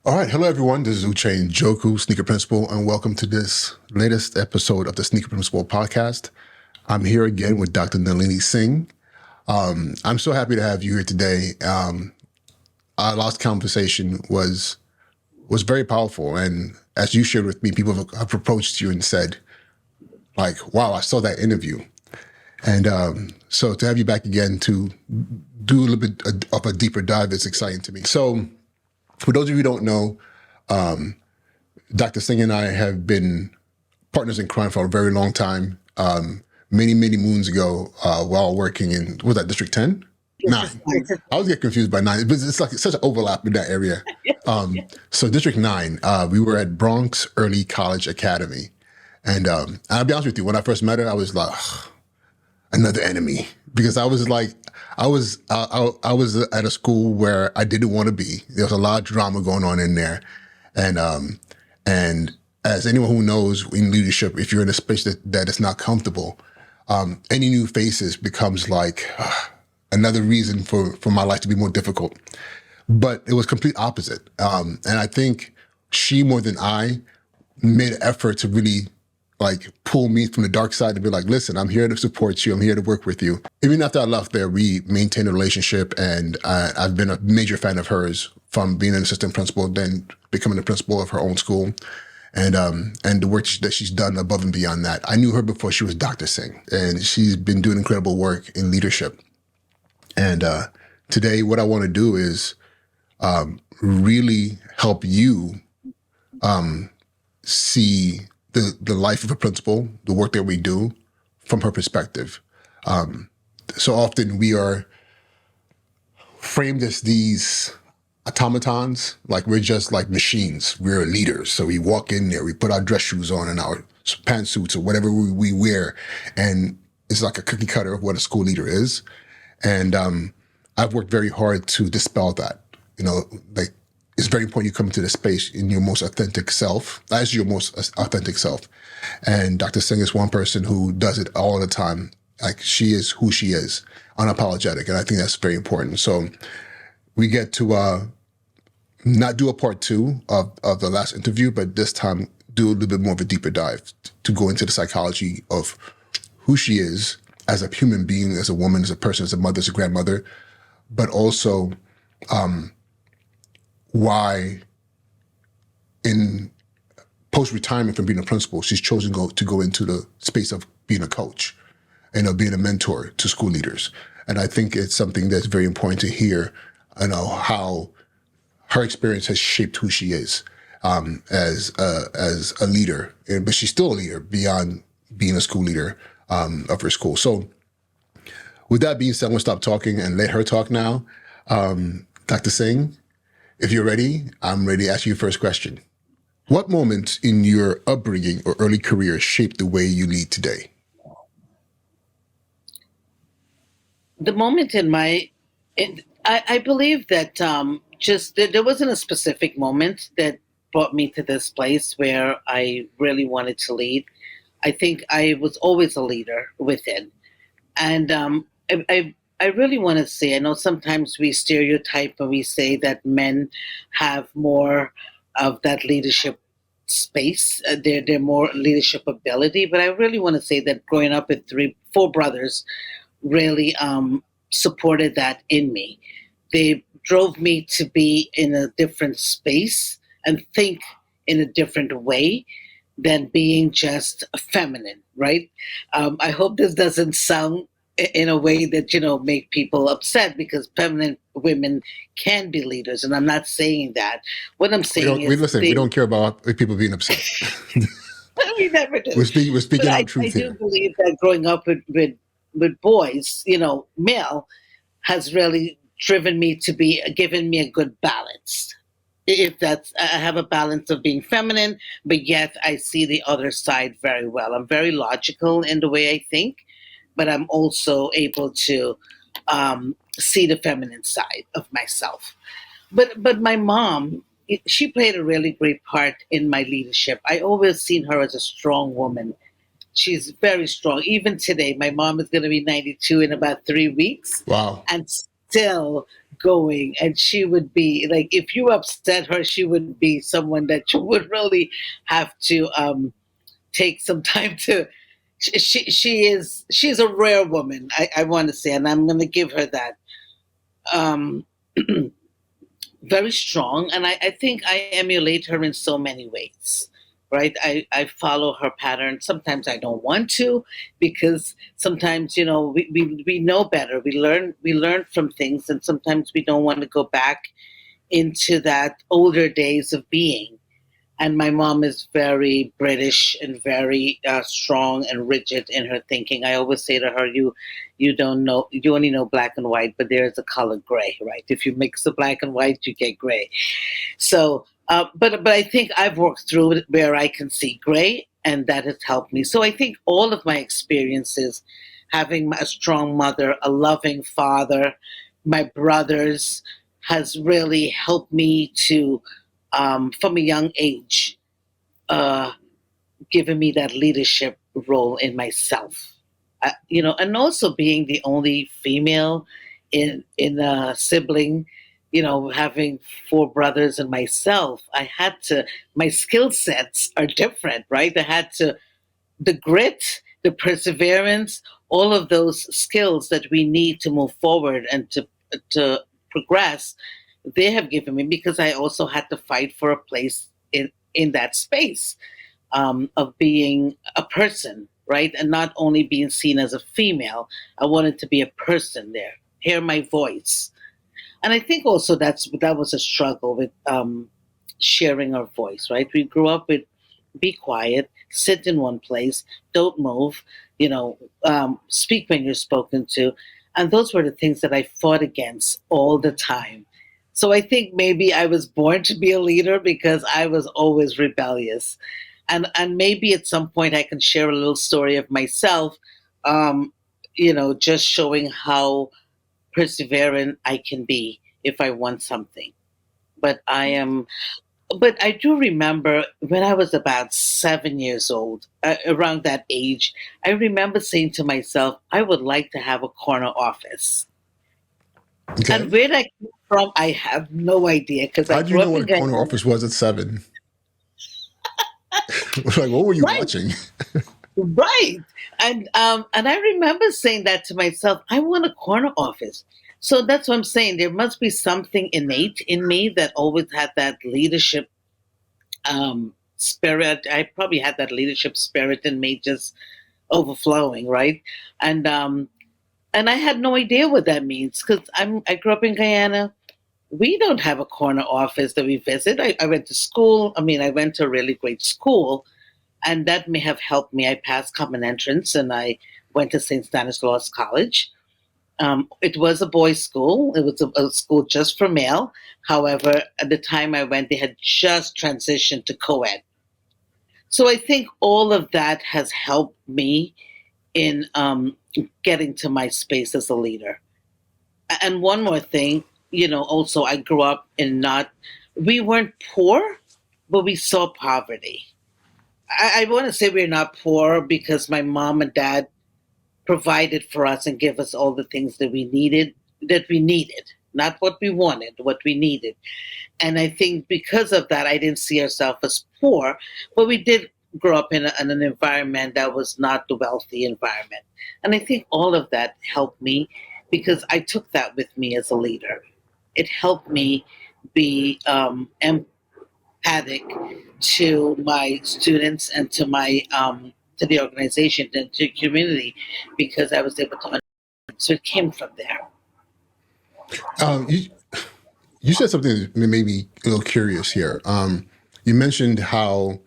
All right, hello everyone. This is Uche Joku, Sneaker Principal, and welcome to this latest episode of the Sneaker Principal podcast. I'm here again with Dr. Nalini Singh. I'm so happy to have you here today. Our last conversation was very powerful, and as you shared with me, people have approached you and said, like, "Wow, I saw that interview," and so to have you back again to do a little bit of a deeper dive is exciting to me. So, for those of you who don't know, Dr. Singh and I have been partners in crime for a very long time. Many moons ago, while working in, was that District 10? Nine. I always get confused by nine, but it's like such an overlap in that area. So District 9, we were at Bronx Early College Academy. And I'll be honest with you, when I first met her, I was like, "Ugh, another enemy." Because I was like, I was at a school where I didn't want to be. There was a lot of drama going on in there. And as anyone who knows in leadership, if you're in a space that is not comfortable, any new faces becomes like another reason for my life to be more difficult. But it was complete opposite. And I think she more than I made an effort to really like pull me from the dark side to be like, listen, I'm here to support you. I'm here to work with you. Even after I left there, we maintained a relationship, and I've been a major fan of hers from being an assistant principal, then becoming the principal of her own school, and the work that she's done above and beyond that. I knew her before she was Dr. Singh, and she's been doing incredible work in leadership. And today, what I want to do is really help you see the life of a principal, the work that we do from her perspective. So often we are framed as these automatons, like we're just like machines. We're leaders. So we walk in there, we put our dress shoes on and our pantsuits or whatever we wear, and it's like a cookie cutter of what a school leader is. And I've worked very hard to dispel that. You know, like it's very important you come into the space in your most authentic self, as your most authentic self. And Dr. Singh is one person who does it all the time. Like she is who she is, unapologetic. And I think that's very important. So we get to not do a part two of the last interview, but this time do a little bit more of a deeper dive to go into the psychology of who she is as a human being, as a woman, as a person, as a mother, as a grandmother, but also why in post-retirement from being a principal, she's chosen to go into the space of being a coach and of being a mentor to school leaders. And I think it's something that's very important to hear, you know, how her experience has shaped who she is as a leader. But she's still a leader beyond being a school leader of her school. So with that being said, I'm going to stop talking and let her talk now. Dr. Singh, if you're ready, I'm ready to ask you your first question. What moments in your upbringing or early career shaped the way you lead today? The moment in I believe that just there wasn't a specific moment that brought me to this place where I really wanted to lead. I think I was always a leader within. And I really want to say, I know sometimes we stereotype and we say that men have more of that leadership space, they're more leadership ability. But I really want to say that growing up with four brothers really supported that in me. They drove me to be in a different space and think in a different way than being just feminine, right? I hope this doesn't sound in a way that make people upset, because feminine women can be leaders, and I'm not saying that. What I'm We saying don't. We is listen. We don't care about people being upset. we never do. We're But speaking our I truth do here. believe that growing up with boys, male, has really driven me to be given me a good balance. If that's I have a balance of being feminine, but yet I see the other side very well. I'm very logical in the way I think, but I'm also able to see the feminine side of myself. But my mom, she played a really great part in my leadership. I always seen her as a strong woman. She's very strong. Even today, my mom is going to be 92 in about 3 weeks, Wow. and still going, and she would be like, if you upset her, she would be someone that you would really have to take some time to. She's a rare woman, I want to say, and I'm going to give her that. Um, Very strong, and I think I emulate her in so many ways. Right, I follow her pattern. Sometimes I don't want to, because sometimes, we know better. We learn from things, and sometimes we don't want to go back into that older days of being. And my mom is very British and very strong and rigid in her thinking. I always say to her, "You don't know. You only know black and white, but there is a color gray, right? If you mix the black and white, you get gray." So, but I think I've worked through it where I can see gray, and that has helped me. So I think all of my experiences, having a strong mother, a loving father, my brothers, has really helped me to, from a young age, uh, given me that leadership role in myself. And also being the only female in a sibling, having four brothers and myself, I had to. My skill sets are different, right? I had to the grit, the perseverance, all of those skills that we need to move forward and to progress. They have given me, because I also had to fight for a place in that space, of being a person, right? And not only being seen as a female. I wanted to be a person there, hear my voice. And I think also that was a struggle with sharing our voice, right? We grew up with be quiet, sit in one place, don't move, speak when you're spoken to. And those were the things that I fought against all the time. So I think maybe I was born to be a leader because I was always rebellious. And maybe at some point I can share a little story of myself, um, just showing how perseverant I can be if I want something. But I am but I do remember when I was about 7 years old, around that age, I remember saying to myself, I would like to have a corner office. And Okay. where that came from, I have no idea, because I How do you grew know up what in a corner Guyana. office was at 7? Like, what were you Right, watching? right. And I remember saying that to myself, I want a corner office. So that's what I'm saying. There must be something innate in me that always had that leadership spirit. I probably had that leadership spirit in me, just overflowing, right? And and I had no idea what that means, because I grew up in Guyana. We don't have a corner office that we visit. I went to school. I mean, I went to a really great school, and that may have helped me. I passed common entrance, and I went to St. Stanislaus College. It was a boys' school. It was a school just for male. However, at the time I went, they had just transitioned to co-ed. So I think all of that has helped me in getting to my space as a leader. And one more thing, also I grew up in not, we weren't poor, but we saw poverty. I want to say we're not poor because my mom and dad provided for us and give us all the things that we needed, not what we wanted, what we needed. And I think because of that, I didn't see ourselves as poor, but we did grow up in an environment that was not the wealthy environment. And I think all of that helped me, because I took that with me as a leader. It helped me be empathic to my students and to the organization and to the community, because I was able to understand. So it came from there. You you said something that made me a little curious here. You mentioned how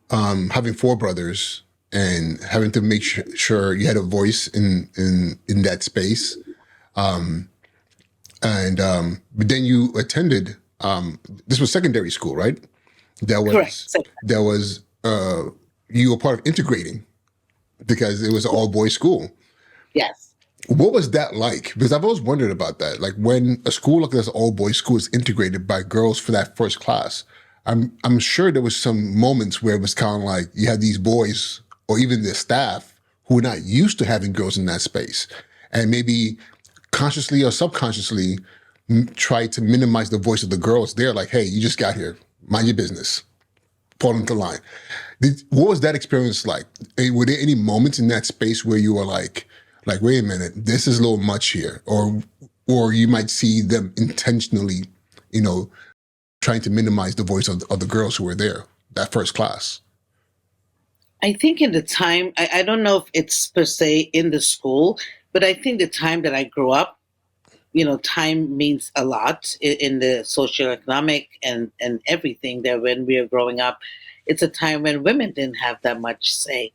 having four brothers and having to make sure you had a voice in that space, and but then you attended. This was secondary school, right? That Correct. was So, that was you were part of integrating because it was an all boys school. yes. What was that like? Because I've always wondered about that. Like when a school like this all boys school is integrated by girls for that first class, I'm sure there was some moments where it was kind of like you had these boys or even the staff who were not used to having girls in that space, and maybe consciously or subconsciously try to minimize the voice of the girls. They're like, hey, you just got here, mind your business, fall into line. What was that experience like? Were there any moments in that space where you were like, wait a minute, this is a little much here, or you might see them intentionally, you know, trying to minimize the voice of the girls who were there that first class? I think in the time, I don't know if it's per se in the school, but I think the time that I grew up, time means a lot in the socioeconomic and everything that when we are growing up, it's a time when women didn't have that much say.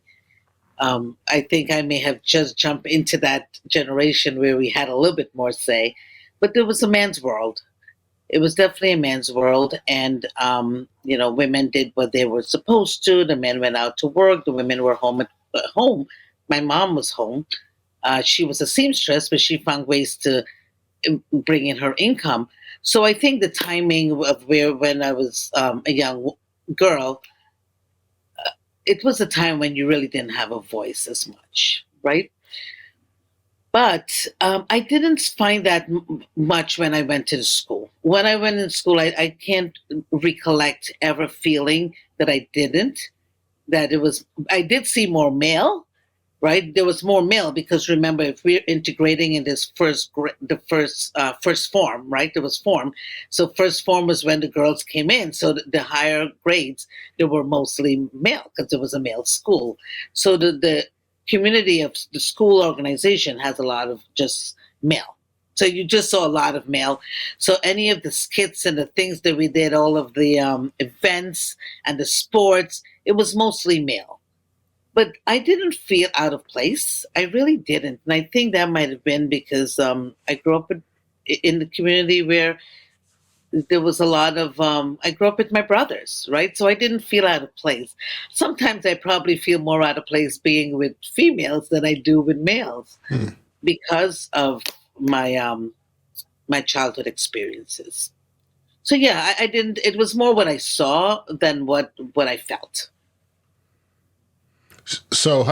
I think I may have just jumped into that generation where we had a little bit more say, but there was a man's world. It was definitely a man's world, and women did what they were supposed to. The men went out to work. The women were home at home. My mom was home. She was a seamstress, but she found ways to bring in her income. So I think the timing of when I was a young girl, it was a time when you really didn't have a voice as much, right? But I didn't find that much when I went to the school. When I went in school, I can't recollect ever feeling that I didn't. That it was, I did see more male, right? There was more male because remember, if we're integrating in this the first form, right? There was form, so first form was when the girls came in. So the higher grades, they were mostly male because it was a male school. So the community of the school organization has a lot of just male. So you just saw a lot of male. So any of the skits and the things that we did, all of the events and the sports, it was mostly male, but I didn't feel out of place. I really didn't, and I think that might have been because I grew up in the community where there was a lot of. I grew up with my brothers, right? So I didn't feel out of place. Sometimes I probably feel more out of place being with females than I do with males Hmm. because of my childhood experiences. So yeah, I didn't. It was more what I saw than what I felt. So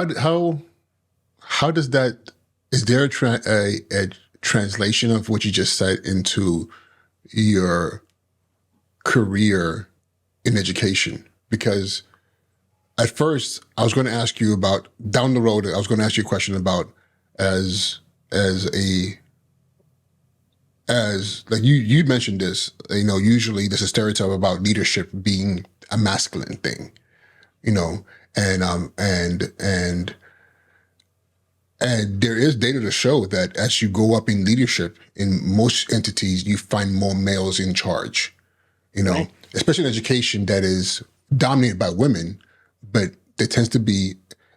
how does that? Is there a translation of what you just said into your career in education? Because at first I was going to ask you about down the road. I was going to ask you a question about as as a as like you mentioned this. Usually there's a stereotype about leadership being a masculine thing. You know, and there is data to show that as you go up in leadership in most entities, you find more males in charge, Right. especially in education that is dominated by women, but there tends to be,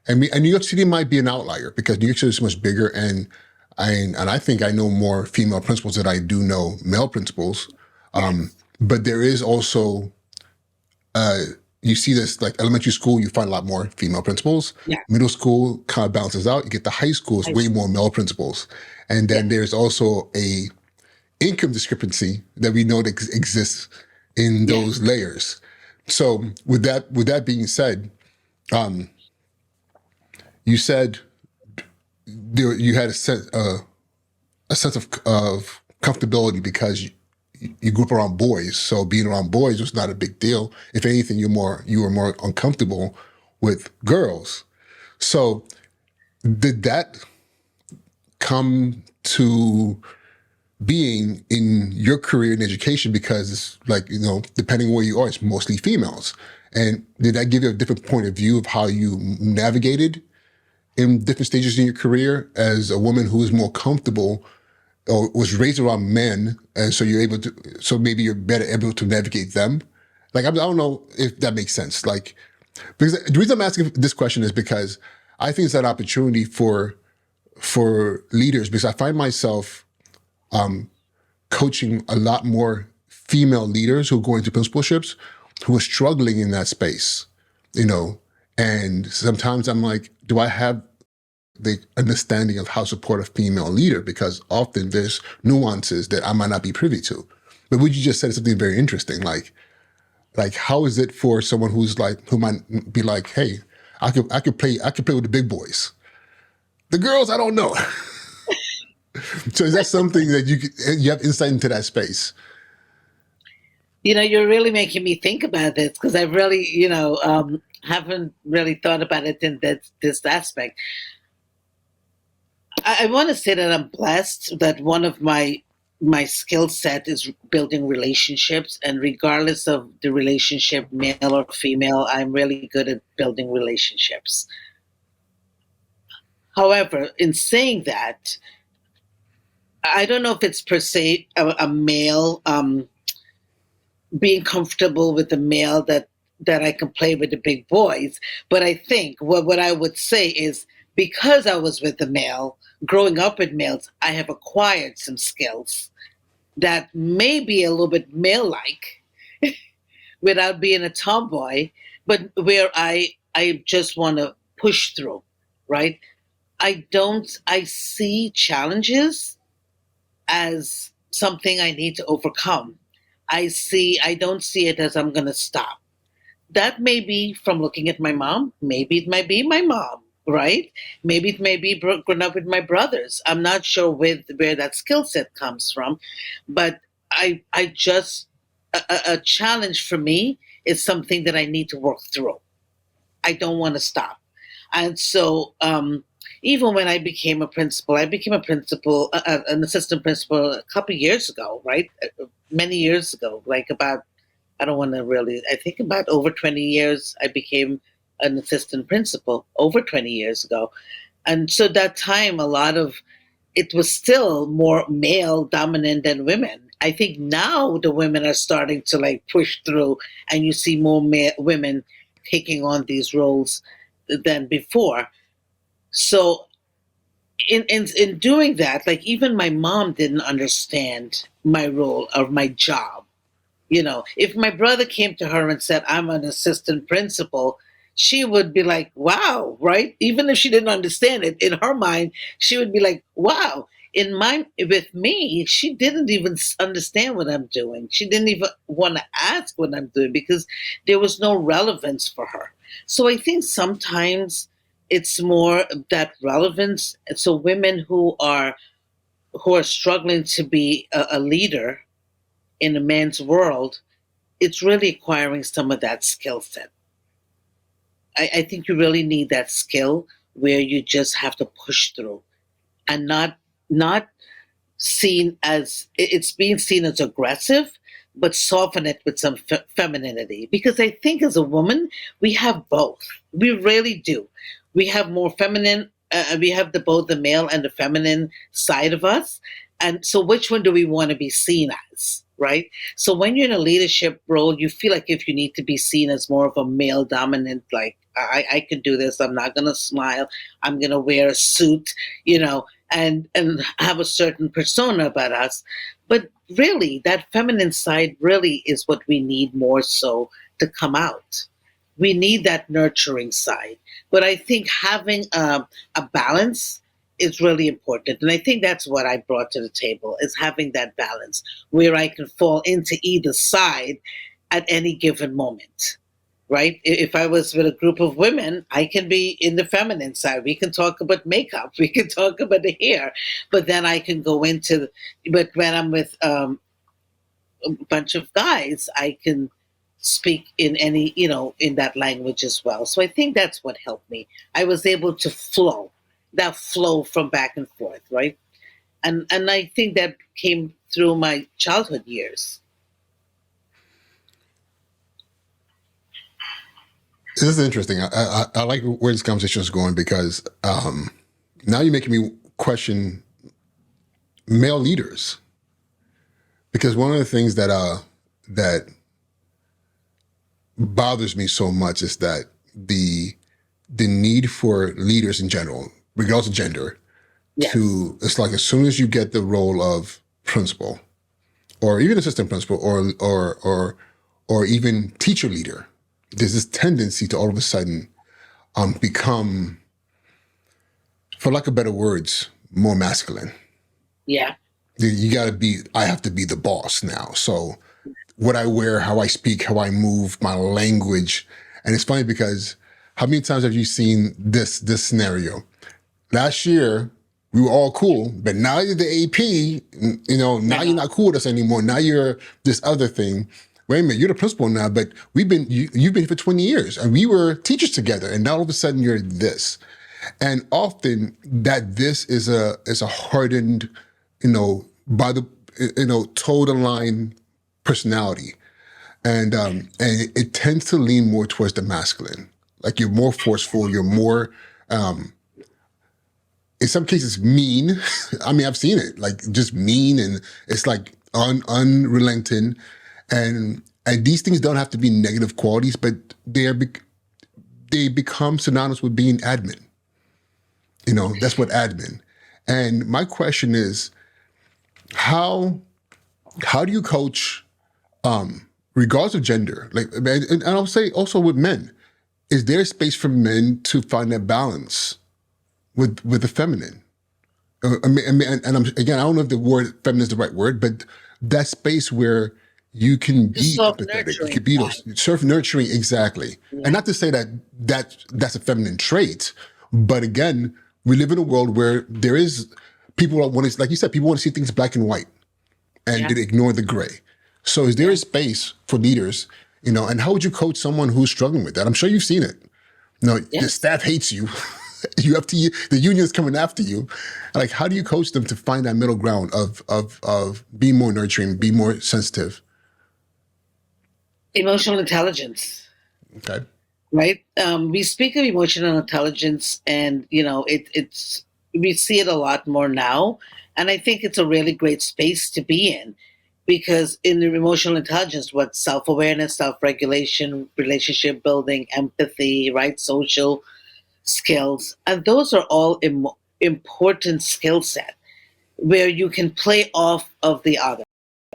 and New York City might be an outlier because New York City is much bigger, and I think I know more female principals than I do know male principals. Yes. But there is also uh, you see this like elementary school, you find a lot more female principals. Yeah. Middle school kind of balances out. You get to high school, it's I, way more male principals. And yeah. then there's also a income discrepancy that we know that exists in Yeah. those layers. So with that being said, you said you had a sense of comfortability because you grew up around boys, so being around boys was not a big deal. If anything, you were more uncomfortable with girls. So did that come to being in your career in education because it's like, depending on where you are, it's mostly females. And did that give you a different point of view of how you navigated in different stages in your career as a woman who is more comfortable or was raised around men, and so you're able to, so maybe you're better able to navigate them? Like, I don't know if that makes sense. Like, because the reason I'm asking this question is because I think it's an opportunity for leaders, because I find myself coaching a lot more female leaders who go into principalships who are struggling in that space, you know. And sometimes I'm like, do I have the understanding of how to support a female leader? Because often there's nuances that I might not be privy to. But what you just said is something very interesting. Like how is it for someone who might be like, hey, I could play with the big boys. The girls, I don't know. So is that something that you have insight into that space? You're really making me think about this because I really, haven't really thought about it in this aspect. I want to say that I'm blessed that one of my skill set is building relationships, and regardless of the relationship, male or female, I'm really good at building relationships. However, in saying that, I don't know if it's per se a male being comfortable with the male that I can play with the big boys. But I think what I would say is because I was with the male, growing up with males, I have acquired some skills that may be a little bit male like without being a tomboy, but where I just want to push through, right? I see challenges as something I need to overcome. I don't see it as I'm going to stop. That may be from looking at my mom. Maybe it might be my mom, right? Maybe it may be grown up with my brothers. I'm not sure where that skill set comes from, but I just, a challenge for me is something that I need to work through. I don't want to stop. And so, even when I became a principal, an assistant principal a couple of years ago, right? Many years ago, like about, I don't want to really, I think about over 20 years, I became an assistant principal over 20 years ago. And so that time, a lot of it was still more male dominant than women. I think now the women are starting to like push through, and you see more women taking on these roles than before. So in doing that, like even my mom didn't understand my role or my job. If my brother came to her and said, I'm an assistant principal, she would be like, wow, right? Even if she didn't understand it, in her mind, she would be like, wow. In mine, with me, she didn't even understand what I'm doing. She didn't even want to ask what I'm doing because there was no relevance for her. So I think sometimes it's more that relevance. So women who are struggling to be a leader in a man's world, it's really acquiring some of that skill set. I think you really need that skill where you just have to push through and not seen as it's being seen as aggressive, but soften it with some femininity. Because I think as a woman, we have both. We really do. We have more feminine. We have both the male and the feminine side of us. And so, which one do we want to be seen as? Right. So when you're in a leadership role, you feel like if you need to be seen as more of a male dominant, like I can do this. I'm not going to smile. I'm going to wear a suit. And have a certain persona about us. But really, that feminine side really is what we need more so to come out. We need that nurturing side. But I think having a balance is really important. And I think that's what I brought to the table is having that balance where I can fall into either side at any given moment, right? If I was with a group of women, I can be in the feminine side. We can talk about makeup, we can talk about the hair, but then I can go into. But when I'm with a bunch of guys, I can speak in any, in that language as well. So I think that's what helped me. I was able to that flow from back and forth, right? And I think that came through my childhood years. This is interesting. I like where this conversation is going because now you're making me question male leaders. Because one of the things that bothers me so much is that the need for leaders in general, regardless of gender, Yes. it's like as soon as you get the role of principal or even assistant principal or even teacher leader, there's this tendency to all of a sudden become, for lack of better words, more masculine. Yeah. You got to be. I have to be the boss now. So what I wear, how I speak, how I move, my language, and it's funny because how many times have you seen this scenario? Last year, we were all cool, but now you're the AP, now you're not cool with us anymore. Now you're this other thing. Wait a minute, you're the principal now, but you've been here for 20 years and we were teachers together, and now all of a sudden you're this. And often that this is a hardened, by the toe the line personality. And it tends to lean more towards the masculine. Like you're more forceful, you're more in some cases mean. I mean, I've seen it, like just mean, and it's like unrelenting. And these things don't have to be negative qualities, but they become synonymous with being admin. That's what admin. And my question is, how do you coach, regardless of gender? Like, and I'll say also with men, is there space for men to find that balance with the feminine? Again, I don't know if the word feminine is the right word, but that space where you can be empathetic, you can be those self-nurturing, exactly. Yeah. And not to say that's a feminine trait, but again, we live in a world where there is people that want to, like you said, people want to see things black and white, and they ignore the gray. So is there a space for leaders, and how would you coach someone who's struggling with that? I'm sure you've seen it. The staff hates you. The union is coming after you. Like, how do you coach them to find that middle ground of being more nurturing, be more sensitive? Emotional intelligence. Okay. Right. We speak of emotional intelligence, and it's we see it a lot more now, and I think it's a really great space to be in, because in the emotional intelligence, what self-awareness, self-regulation, relationship building, empathy, right, social skills, and those are all important skill set where you can play off of the other.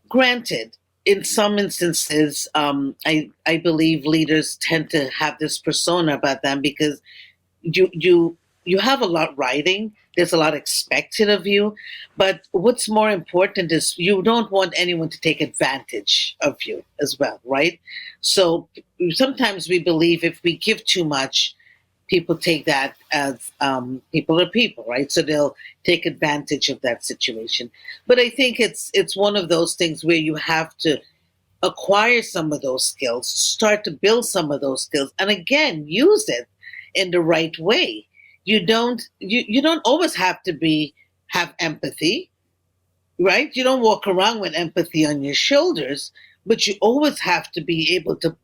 Granted, in some instances, I believe leaders tend to have this persona about them because you have a lot riding. There's a lot expected of you, but what's more important is you don't want anyone to take advantage of you as well, right? So sometimes we believe if we give too much, people take that as people are people, right? So they'll take advantage of that situation. But I think it's one of those things where you have to acquire some of those skills, start to build some of those skills, and again, use it in the right way. You don't always have to have empathy, right? You don't walk around with empathy on your shoulders, but you always have to be able to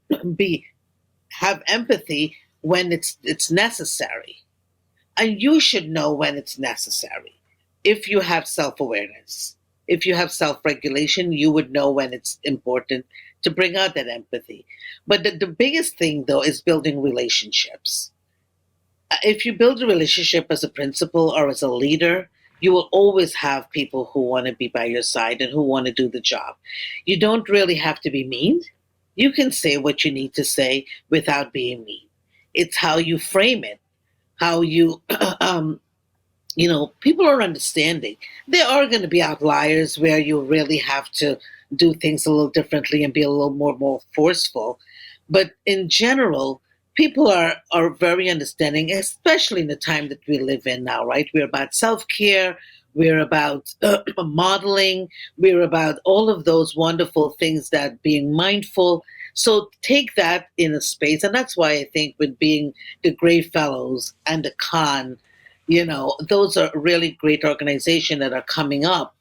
have empathy when it's necessary. And you should know when it's necessary. If you have self-awareness, if you have self-regulation, you would know when it's important to bring out that empathy. But the biggest thing, though, is building relationships. If you build a relationship as a principal or as a leader, you will always have people who want to be by your side and who want to do the job. You don't really have to be mean. You can say what you need to say without being mean. It's how you frame it, how you, people are understanding. There are going to be outliers where you really have to do things a little differently and be a little more forceful. But in general, people are very understanding, especially in the time that we live in now, right? We're about self-care. We're about modeling. We're about all of those wonderful things, that being mindful. So take that in a space. And that's why I think with being the Gray Fellows and the Con, those are really great organizations that are coming up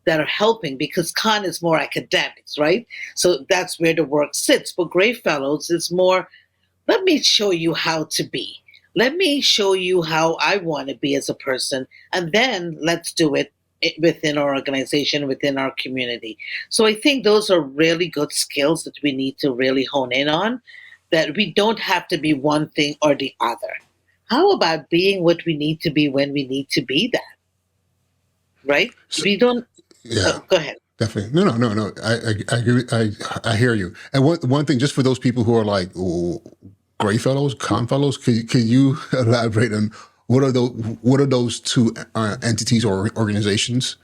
that are helping, because Con is more academics, right? So that's where the work sits. But Gray Fellows is more, let me show you how to be. Let me show you how I want to be as a person. And then let's do it within our organization, within our community. So I think those are really good skills that we need to really hone in on, that we don't have to be one thing or the other. How about being what we need to be when we need to be that? Right? So, we don't. yeah. Go ahead. Definitely. No. I agree. I hear you. And one thing, just for those people who are like, Gray Fellows, Con Fellows, could you elaborate on what are those two entities or organizations?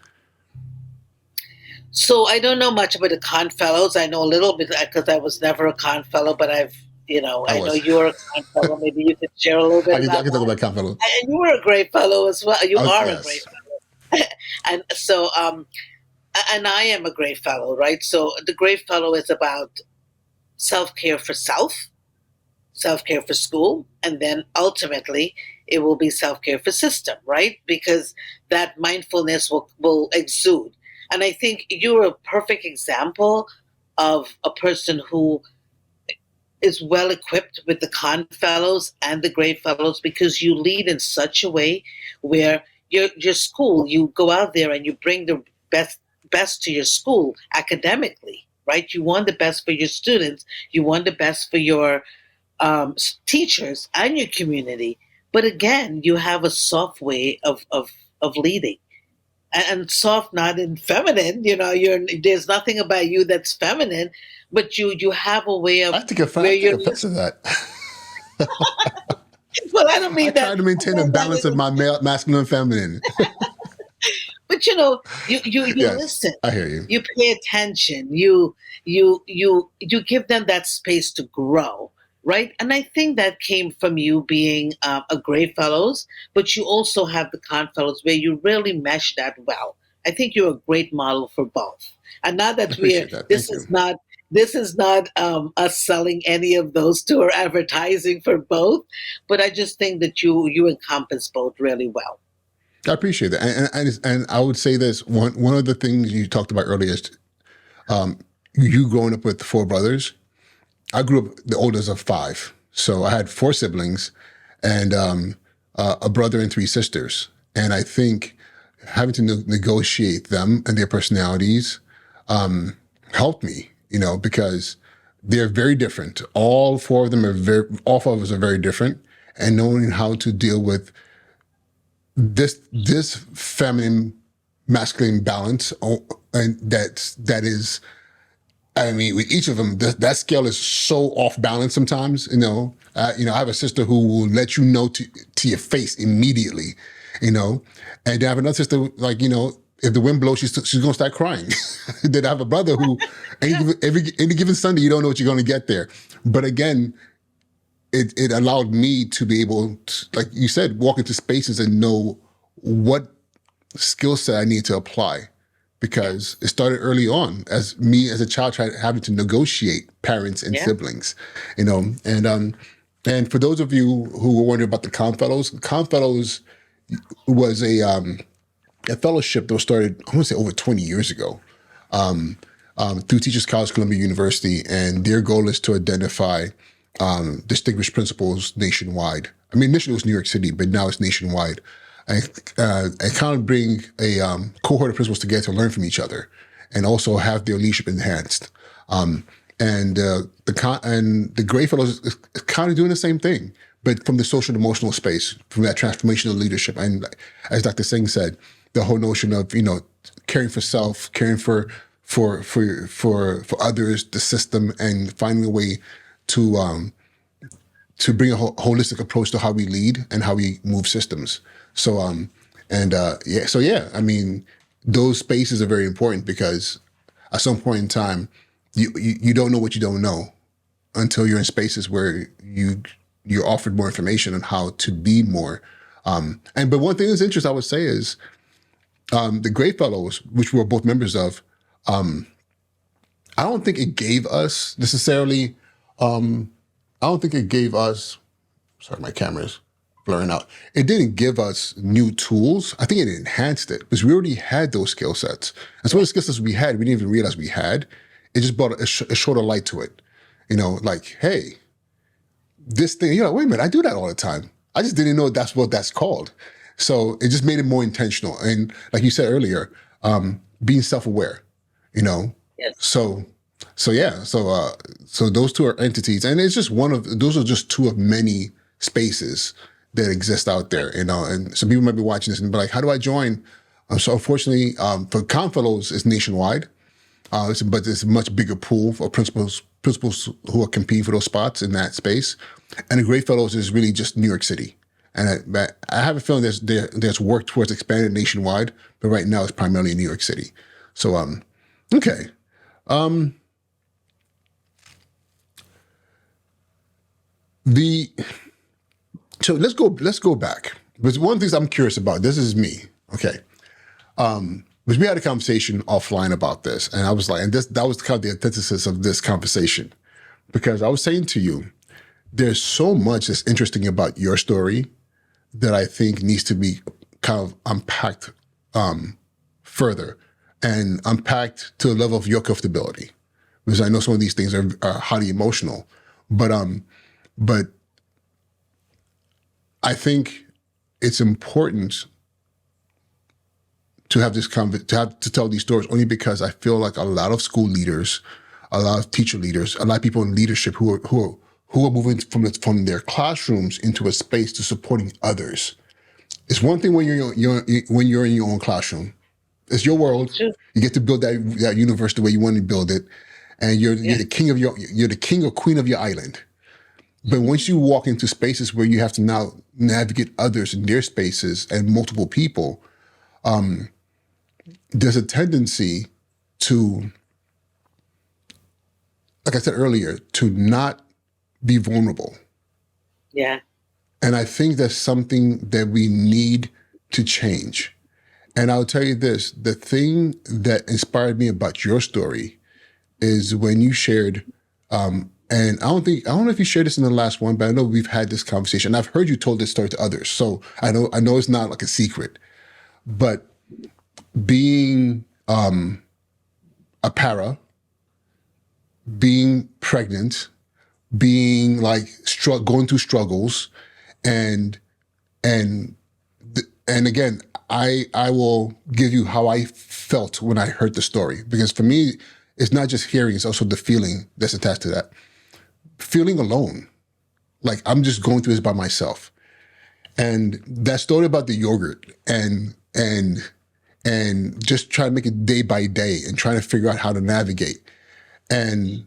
So I don't know much about the Con Fellows. I know a little bit because I was never a Con Fellow, but I know you're a Con Fellow. Maybe you could share a little bit I about can talk that. about Con Fellows. And you were a Gray Fellow as well. You are Yes. a Gray Fellow. And so, and I am a Gray Fellow, right? So the Gray Fellow is about self care for self care for school, and then ultimately it will be self care for system, right? Because that mindfulness will exude. And I think you're a perfect example of a person who is well equipped with the con fellows and the Gray Fellows, because you lead in such a way where your school, you go out there and you bring the best to your school academically, right? You want the best for your students, you want the best for your teachers and your community. But again, you have a soft way of leading, and soft, not in feminine. There's nothing about you that's feminine, but you have a way of I where take you're. offense to that. Well, I don't I mean try that. to maintain a balance of my masculine and feminine. But you Yes, listen, I hear you. you pay attention, you give them that space to grow, right? And I think that came from you being a Gray Fellows, but you also have the Con Fellows where you really mesh that well. I think you're a great model for both. And now I that we're appreciate that. this Thank is you. not this is not us selling any of those two or advertising for both, but I just think that you encompass both really well. I appreciate that, and I would say this one of the things you talked about earlier is um, you growing up with four brothers. I grew up the oldest of five, so I had four siblings, and a brother and three sisters. And I think having to negotiate them and their personalities helped me, because they're very different. All four of us are very different, and knowing how to deal with this feminine masculine balance, and that is, I mean, with each of them, that scale is so off balance sometimes. I have a sister who will let you know to your face immediately, and I have another sister, like, if the wind blows, she's gonna start crying. Then I have a brother who any given Sunday, you don't know what you're gonna get there. But again, it allowed me to be able to, like you said, walk into spaces and know what skill set I need to apply, Yeah, because it started early on as me as a child tried having to negotiate parents and yeah, siblings, and for those of you who were wondering about the Conn Fellows was a fellowship that was started, I want to say, over 20 years ago, through Teachers College, Columbia University, and their goal is to identify distinguished principals nationwide. I mean, initially it was New York City, but now it's nationwide. And kind of bring a cohort of principals together to learn from each other, and also have their leadership enhanced. And the Gray Fellows is kind of doing the same thing, but from the social and emotional space, from that transformational leadership. And as Dr. Singh said, the whole notion of caring for self, caring for others, the system, and finding a way to bring a holistic approach to how we lead and how we move systems. So yeah. I mean, those spaces are very important, because at some point in time, you don't know what you don't know until you're in spaces where you're offered more information on how to be more. But one thing that's interesting, I would say, is the Great Fellows, which we were both members of. I don't think it gave us necessarily. I don't think it gave us. Sorry, my camera's blurring out. It didn't give us new tools. I think it enhanced it, because we already had those skill sets. And some of the skill sets we had, we didn't even realize we had. It just brought a shorter light to it. Like, hey, this thing, you're like, wait a minute, I do that all the time. I just didn't know that's what that's called. So it just made it more intentional. And like you said earlier, being self-aware, you know? yes. So, so those two are entities, and it's just those are just two of many spaces that exist out Right. there, and some people might be watching this and be like, how do I join? So unfortunately, for Confellows, it's nationwide, but it's a much bigger pool for principals who are competing for those spots in that space. And the Great Fellows is really just New York City. And I have a feeling there's work towards expanding nationwide, but right now it's primarily in New York City. So, okay. The So let's go back. But one of the things I'm curious about, this is me. Okay. But we had a conversation offline about this, and I was like, and this that was kind of the antithesis of this conversation, because I was saying to you, there's so much that's interesting about your story that I think needs to be kind of unpacked further and unpacked to the level of your comfortability, because I know some of these things are highly emotional, but I think it's important to have to tell these stories, only because I feel like a lot of school leaders, a lot of teacher leaders, a lot of people in leadership who are moving from their classrooms into a space to supporting others. It's one thing when when you're in your own classroom. It's your world. True. You get to build that universe the way you want to build it, and you're Yeah. the king of you're the king or queen of your island. But once you walk into spaces where you have to now navigate others in their spaces and multiple people, there's a tendency to, like I said earlier, to not be vulnerable. Yeah. And I think that's something that we need to change. And I'll tell you this, the thing that inspired me about your story is when you shared, and I don't know if you shared this in the last one, but I know we've had this conversation. I've heard you told this story to others. So I know it's not like a secret, but being a para, being pregnant, being like going through struggles, and and and again, I will give you how I felt when I heard the story, because for me, it's not just hearing; it's also the feeling that's attached to that. Feeling alone, like I'm just going through this by myself, and that story about the yogurt and just trying to make it day by day and trying to figure out how to navigate, and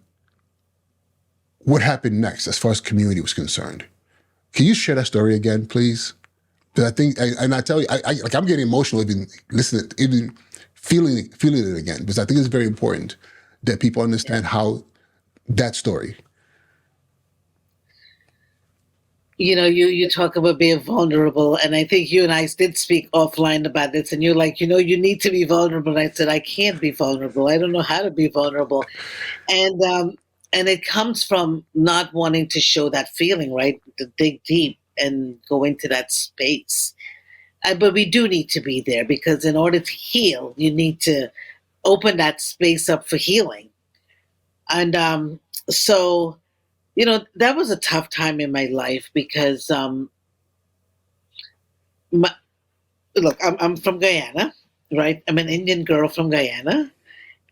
what happened next as far as community was concerned. Can you share that story again, please? Because I think, and I tell you, like I'm getting emotional even listening, even feeling it again, because I think it's very important that people understand how that story. You talk about being vulnerable, and I think you and I did speak offline about this, and you're like, you need to be vulnerable. And I said, I can't be vulnerable. I don't know how to be vulnerable. And it comes from not wanting to show that feeling, right? To dig deep and go into that space. But we do need to be there, because in order to heal, you need to open that space up for healing. And so, that was a tough time in my life, because my, look, I'm from Guyana, right? I'm an Indian girl from Guyana.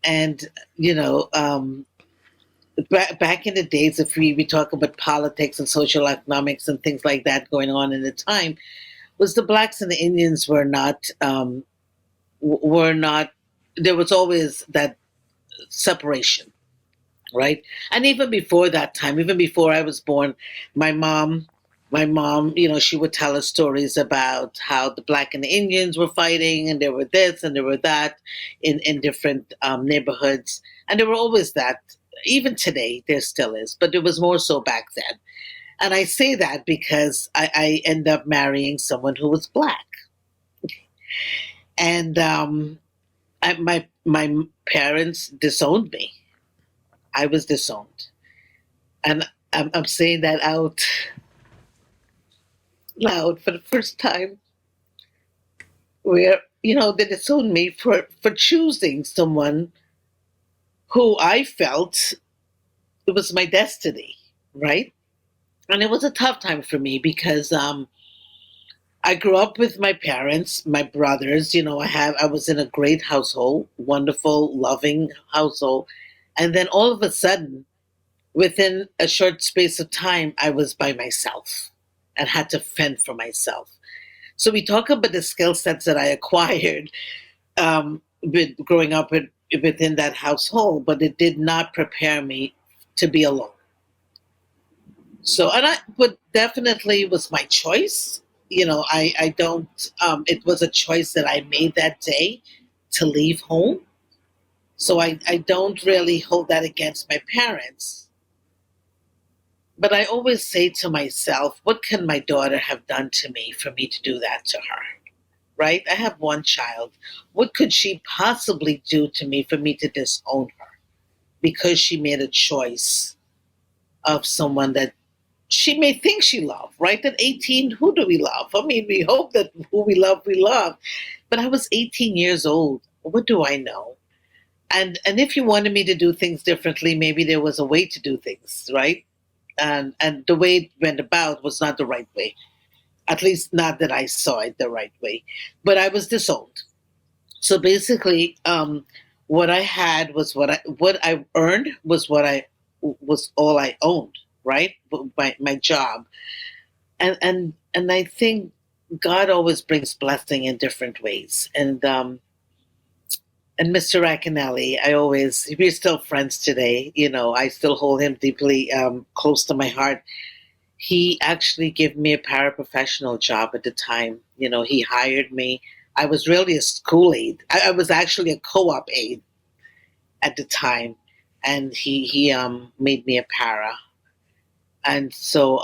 And, you know, um, back in the days, if we talk about politics and social economics and things like that going on in the time, was the blacks and the Indians were not. There was always that separation, right? And even before that time, even before I was born, my mom, she would tell us stories about how the black and the Indians were fighting, and there were this and there were that in different neighborhoods, and there were always that. Even today, there still is, but there was more so back then. And I say that because I end up marrying someone who was black, and my parents disowned me. I was disowned, and I'm saying that out loud for the first time, where they disowned me for choosing someone who I felt it was my destiny, right? And it was a tough time for me, because I grew up with my parents, my brothers. I was in a great household, wonderful, loving household, and then all of a sudden, within a short space of time, I was by myself and had to fend for myself. So we talk about the skill sets that I acquired with growing up within that household, but it did not prepare me to be alone. So, but definitely it was my choice. I don't. It was a choice that I made that day to leave home. So I don't really hold that against my parents. But I always say to myself, what can my daughter have done to me for me to do that to her? right? I have one child. What could she possibly do to me for me to disown her because she made a choice of someone that she may think she loved, right? At 18, who do we love? I mean, we hope that who we love. But I was 18 years old. What do I know? And if you wanted me to do things differently, maybe there was a way to do things, right? And the way it went about was not the right way. At least not that I saw it the right way. But I was disowned. So basically, what I had was what I earned was all I owned, right? My job, and I think God always brings blessing in different ways. And Mr. Racanelli, we're still friends today. You know, I still hold him deeply close to my heart. He actually gave me a paraprofessional job at the time. You know, he hired me. I was really a school aide. I was actually a co-op aide at the time, and he made me a para, and so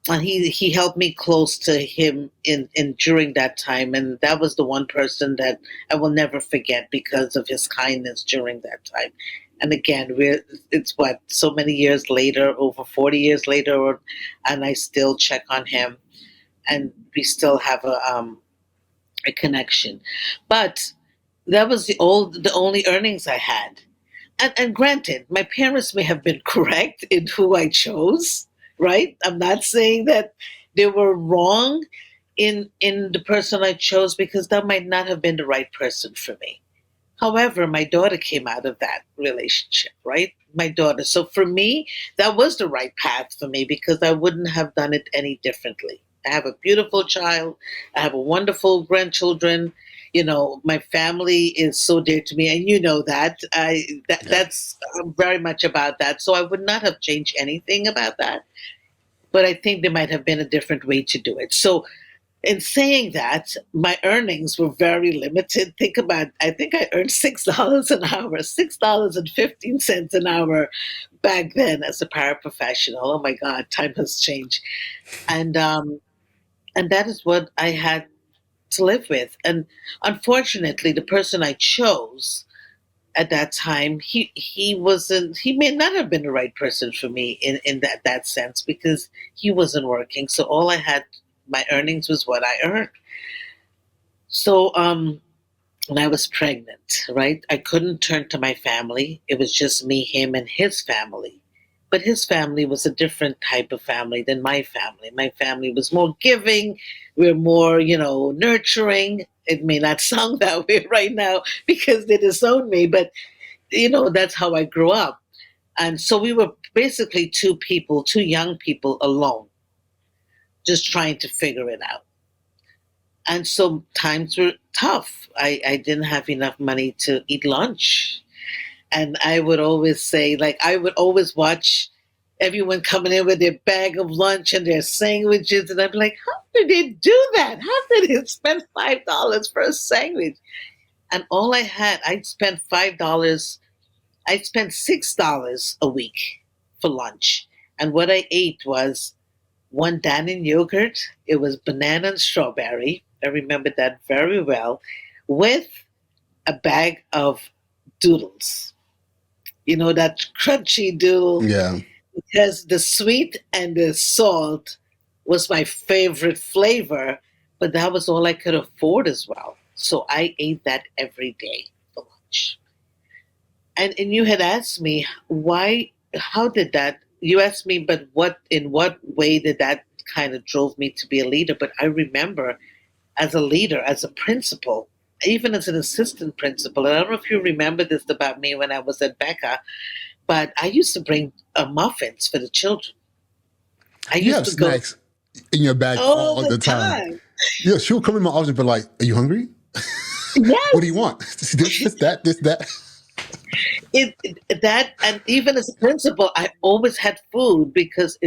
and he helped me close to him in during that time, and that was the one person that I will never forget because of his kindness during that time. And again, it's what, so many years later, over 40 years later, and I still check on him, and we still have a connection. But that was the only earnings I had. And granted, my parents may have been correct in who I chose, right? I'm not saying that they were wrong in the person I chose, because that might not have been the right person for me. However, my daughter came out of that relationship, right? My daughter. So for me, that was the right path for me, because I wouldn't have done it any differently. I have a beautiful child. I have a wonderful grandchildren. You know, my family is so dear to me, and you know that. Yeah. That's very much about that. So I would not have changed anything about that. But I think there might have been a different way to do it. So in saying that, my earnings were very limited. Think about, I think I earned $6 an hour, $6.15 an hour back then as a paraprofessional. Oh my God, time has changed. And and that is what I had to live with. And unfortunately, the person I chose at that time, he may not have been the right person for me in that sense, because he wasn't working. So all I had, my earnings was what I earned. So when I was pregnant, right, I couldn't turn to my family. It was just me, him, and his family. But his family was a different type of family than my family. My family was more giving. We're more, nurturing. It may not sound that way right now because they disowned me, but that's how I grew up. And so we were basically two people, two young people alone, just trying to figure it out. And so times were tough. I didn't have enough money to eat lunch. And I would always say, like, I would always watch everyone coming in with their bag of lunch and their sandwiches. And I'd be like, how did they do that? How did they spend $5 for a sandwich? And all I had, I spent $6 a week for lunch. And what I ate was one Dannon yogurt. It was banana and strawberry. I remember that very well, with a bag of doodles. You know, that crunchy doodle, Yeah. because the sweet and the salt was my favorite flavor, but that was all I could afford as well. So I ate that every day for lunch. And you had asked me why, how did that, you asked me, but in what way did that kind of drove me to be a leader? But I remember, as a leader, as a principal, even as an assistant principal, and I don't know if you remember this about me when I was at Becca, but I used to bring muffins for the children. I You used have to go snacks in your bag all all the the time. time. Yeah, she'll come in my office and be like, "Are you hungry? What do you Yes, want? This, that." that, and even as a principal, I always had food, because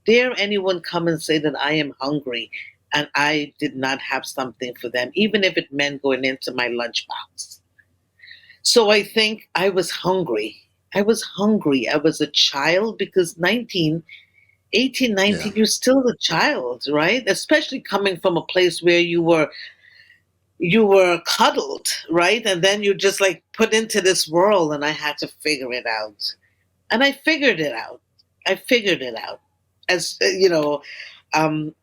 dare anyone come and say that I am hungry and I did not have something for them, even if it meant going into my lunchbox. So I think I was hungry. I was hungry. I was a child, because 19, 18, Yeah. 19, you're still a child, right? Especially coming from a place where you were you were cuddled, right? And then you just like put into this world, and I had to figure it out. And I figured it out. I figured it out. As um,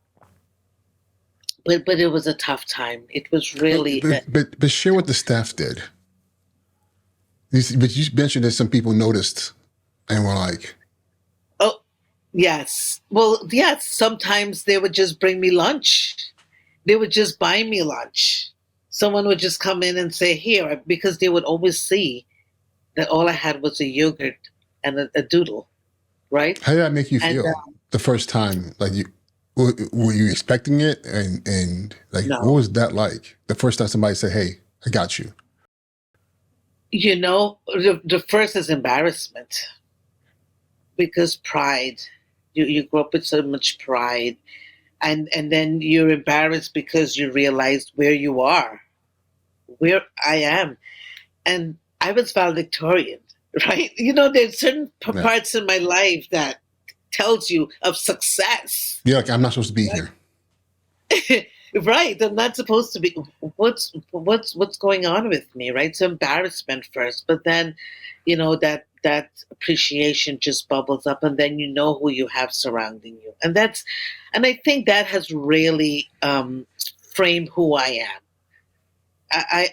but it was a tough time. It was really. But share what the staff did. But you mentioned that some people noticed and were like, Oh, yes. Well, yes. Sometimes they would just bring me lunch. They would just buy me lunch. Someone would just come in and say, "Here," because they would always see that all I had was a yogurt and a doodle, right? how did that make you And feel the first time? Like, were you expecting it? And like, what no, was that like? The first time somebody said, "Hey, I got you." the first is embarrassment because pride. You grow up with so much pride, and then you're embarrassed because you realize where you are, where I am, and I was valedictorian, right? There's certain Yeah. parts in my life that tells you of success. You're like, I'm not supposed to be here. Right, I'm not supposed to be. What's going on with me, right? So embarrassment first, but then that appreciation just bubbles up, and then you know who you have surrounding you, and I think that has really framed who I am.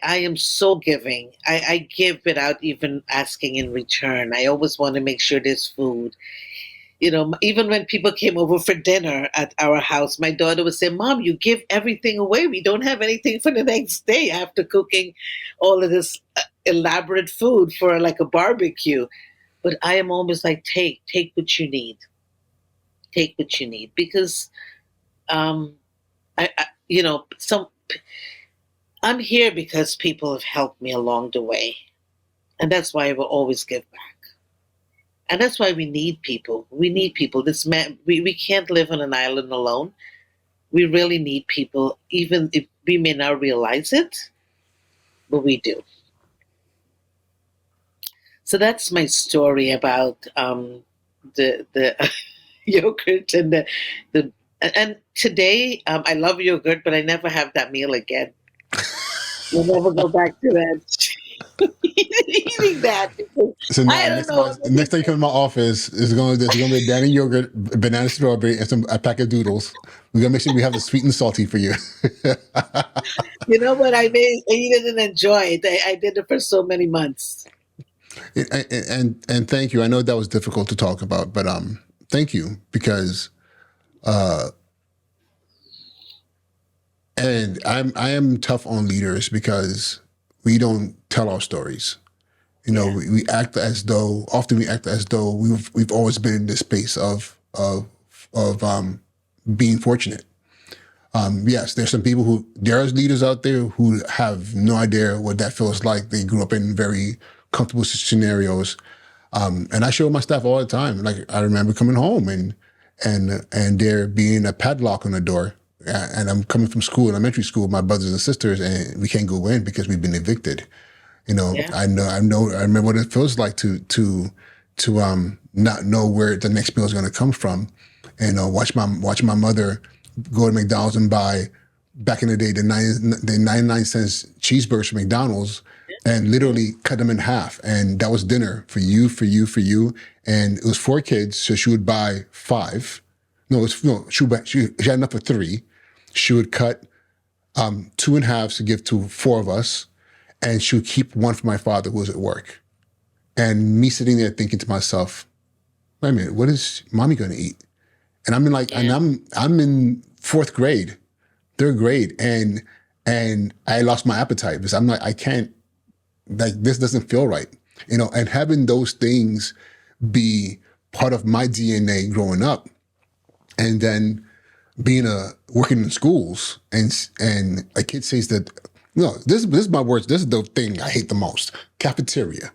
I am so giving. I give without even asking in return. I always want to make sure there's food. Even when people came over for dinner at our house, my daughter would say, "Mom, you give everything away. We don't have anything for the next day after cooking all of this elaborate food for like a barbecue." But I am always like, take what you need. Take what you need. Because, um, some I'm here because people have helped me along the way. And that's why I will always give back. And that's why we need people. We need people. We can't live on an island alone. We really need people, even if we may not realize it, but we do. So that's my story about the yogurt the and today I love yogurt, but I never have that meal again. We'll never go back to that. Eating that. So now, I don't know. next time you come to my office, there's gonna be a Danny yogurt, banana strawberry, and a pack of doodles. We're gonna make sure we have the sweet and salty for you. You know what I made? Eat it and enjoy it. I did it for so many months. And thank you. I know that was difficult to talk about, but thank you because uh, and I am tough on leaders because we don't tell our stories. Yeah. We act as though we've always been in this space of being fortunate. Yes, there's some people there's leaders out there who have no idea what that feels like. They grew up in very comfortable scenarios. And I show my staff all the time. Like I remember coming home and there being a padlock on the door. And I'm coming from school, elementary school, my brothers and sisters, and we can't go in because we've been evicted. Yeah. I remember what it feels like to not know where the next meal is going to come from, and watch my mother go to McDonald's and buy, back in the day, the 99 cents cheeseburgers from McDonald's, and literally cut them in half, and that was dinner for you, and it was 4 kids, so she would buy 5. She had enough for 3. She would cut 2 in halves to give to 4 of us, and she would keep 1 for my father who was at work. And me sitting there thinking to myself, wait a minute, what is mommy going to eat? And I'm in 4th grade, 3rd grade, and I lost my appetite because I'm like, I can't, like, this doesn't feel right, and having those things be part of my DNA growing up, and then working in schools, and a kid says that, no, this is my words. This is the thing I hate the most. Cafeteria.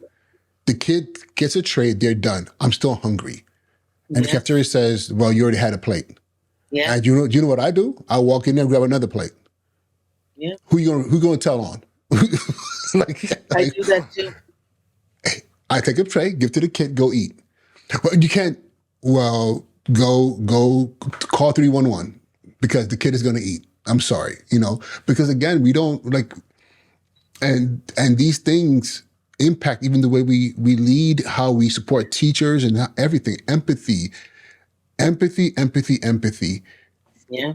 The kid gets a tray, they're done. I'm still hungry. And the Yeah. cafeteria says, well, you already had a plate. Yeah. And you know what I do? I walk in there and grab another plate. Yeah. Who you gonna tell on? I do that too. I take a tray, give to the kid, go eat. Well, you can't, well, go call 311 because the kid is gonna eat. I'm sorry, because again, we don't like, and these things impact even the way we lead, how we support teachers, and everything. Empathy. Yeah.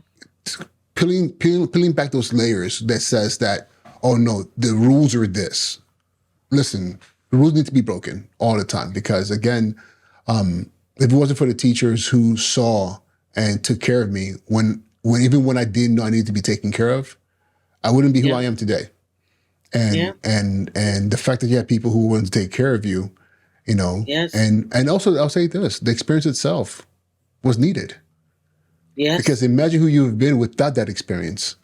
Peeling back those layers that says that, oh no, the rules are this. Listen, the rules need to be broken all the time, because again, if it wasn't for the teachers who saw and took care of me even when I didn't know I needed to be taken care of, I wouldn't be who Yeah. I am today. Yeah. And the fact that you have people who want to take care of you, Yes. and also I'll say this: the experience itself was needed, because Yes. imagine who you have been without that experience.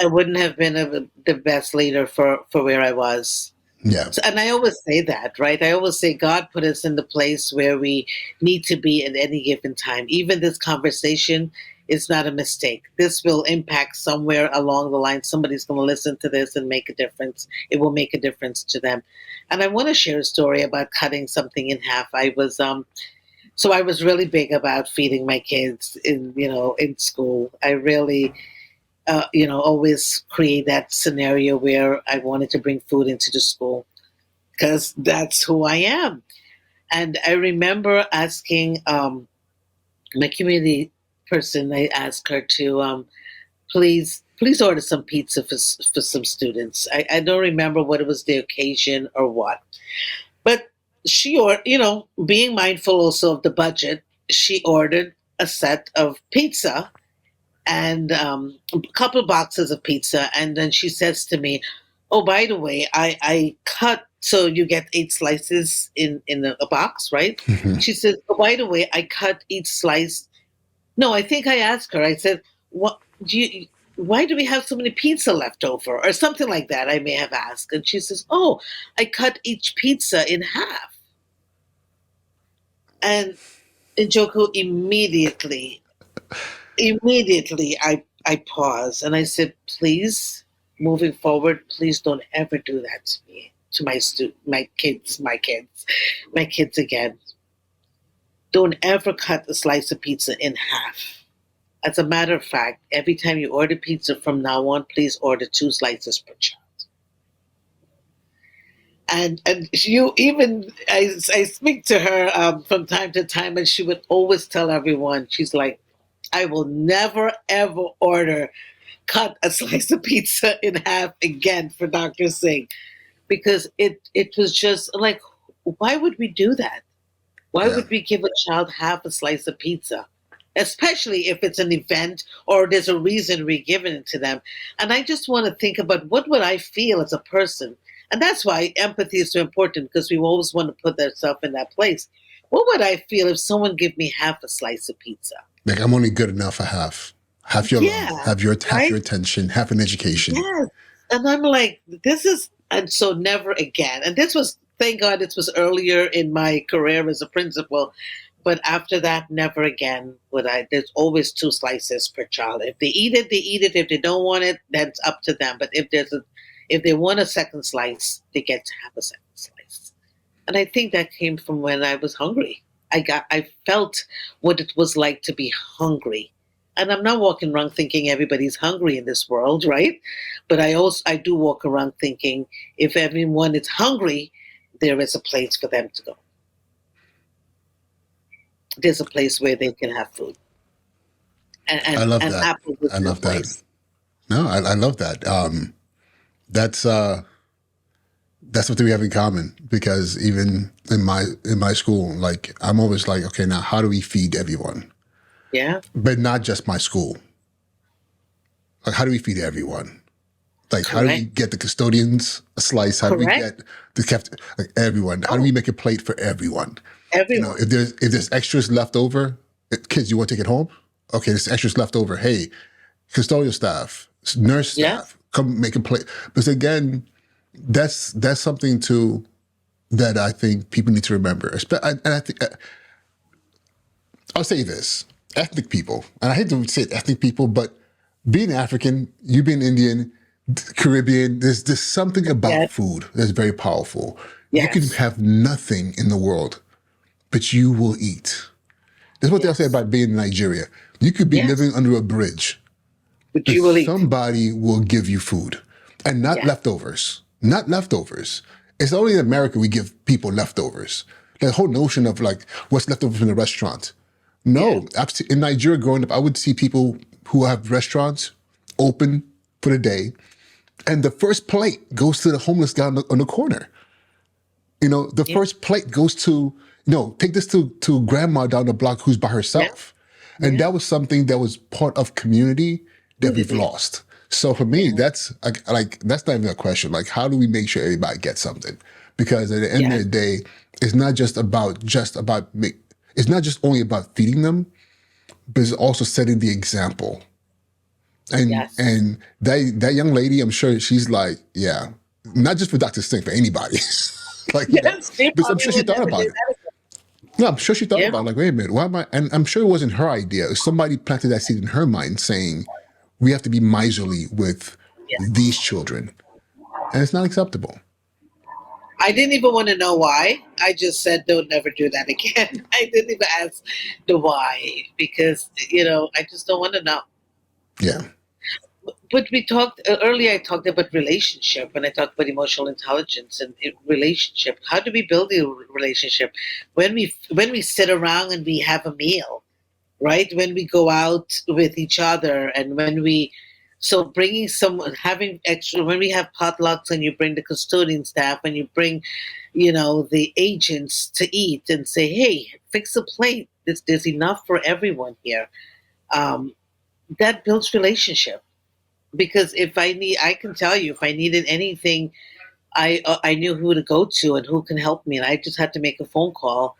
I wouldn't have been the best leader for where I was. Yeah, So, and I always say that, right? I always say God put us in the place where we need to be at any given time. Even this conversation is not a mistake. This will impact somewhere along the line. Somebody's going to listen to this and make a difference. It will make a difference to them. And I want to share a story about cutting something in half. So I was really big about feeding my kids in school. I really always create that scenario where I wanted to bring food into the school because that's who I am. And I remember asking my community person, I asked her to please order some pizza for some students. I don't remember what it was, the occasion or what. But being mindful also of the budget, she ordered a set of pizza and a couple boxes of pizza. And then she says to me, "Oh, by the way, I cut so you get 8 slices in a box, right?" She says, "Oh, by the way, I cut each slice." No, I think I asked her. I said, "What do you? Why do we have so many pizza left over?" Or something like that. I may have asked, and she says, "Oh, I cut each pizza in half." And Njoku immediately I paused and I said, "Please, moving forward, please don't ever do that to me, to my kids again. Don't ever cut a slice of pizza in half. As a matter of fact, every time you order pizza from now on, please order 2 slices per child." And you even I speak to her from time to time, and she would always tell everyone, she's like, "I will never ever order cut a slice of pizza in half again for Dr. Singh," because it was just like, why would we do that? Why yeah, would we give a child half a slice of pizza? Especially if it's an event or there's a reason we're giving it to them. And I just want to think about what would I feel as a person. And that's why empathy is so important, because we always want to put ourselves in that place. What would I feel if someone gave me half a slice of pizza? like I'm only good enough for half your love, Yeah, half your right? attention, half an education. Yes. And I'm like, this is, and so never again. And this was, thank God, this was earlier in my career as a principal. But after that, never again would I. There's always 2 slices per child. If they eat it, they eat it. If they don't want it, that's up to them. But if they want a second slice, they get to have a second slice. And I think that came from when I was hungry. I felt what it was like to be hungry. And I'm not walking around thinking everybody's hungry in this world, right? But I do walk around thinking if everyone is hungry, there is a place for them to go. There's a place where they can have food. And I and, love and that. Apple was I that love that. place. No, I love that. That's that's something we have in common, because even in my school, like I'm always like, okay, now how do we feed everyone? Yeah. But not just my school. Like, how do we feed everyone? Like, how do we Correct. get the custodians a slice? How do we Correct. get like everyone? How do Oh, we make a plate for everyone? everyone. If there's extras left over, kids, you want to take it home? Okay, there's extras left over. Hey, custodial staff, nurse Yeah. staff, come make a plate. Because again, that's something too that I think people need to remember. And I think I'll say this: ethnic people, and I hate to say ethnic people, but being African, you being Indian, Caribbean, there's something about Yes. food that's very powerful. You can Yes. have nothing in the world, but you will eat. That's what they'll say Yes. about being in Nigeria. You could be Yes. living under a bridge, But But you will eat. somebody will give you food, and not Yeah. leftovers. Not leftovers. It's only in America we give people leftovers. The whole notion of like what's left over from the restaurant. Yeah. No, in Nigeria growing up, I would see people who have restaurants open for the day, and the first plate goes to the homeless guy on the corner. The Yeah. first plate goes to, take this to grandma down the block who's by Yeah. herself. And Yeah. that was something that was part of community that we've Nudity. lost. So for me, Yeah. that's like that's not even a question. Like, how do we make sure everybody gets something? Because at the end of Yes. the day, it's not just about it's not just only about feeding them, but it's also setting the example. And Yes. and that young lady, I'm sure she's like, yeah, not just for Dr. Singh, for anybody. like, Yes. They but I'm probably sure she would thought never about do it. that. No, I'm sure she thought Yeah. about it, like, wait a minute, why am I? And I'm sure it wasn't her idea. Somebody planted that seed in her mind saying, we have to be miserly with Yes. these children. And it's not acceptable. I didn't even want to know why. I just said, don't never do that again. I didn't even ask the why because, I just don't want to know. Yeah. But we talked earlier, I talked about relationship and I talked about emotional intelligence and relationship. How do we build a relationship? When we sit around and we have a meal, right? When we go out with each other and so bringing someone, having extra, when we have potlucks and you bring the custodian staff and you bring, the agents to eat and say, hey, fix a plate. There's enough for everyone here. Um, that builds relationship because I can tell you if I needed anything, I knew who to go to and who can help me, and I just had to make a phone call,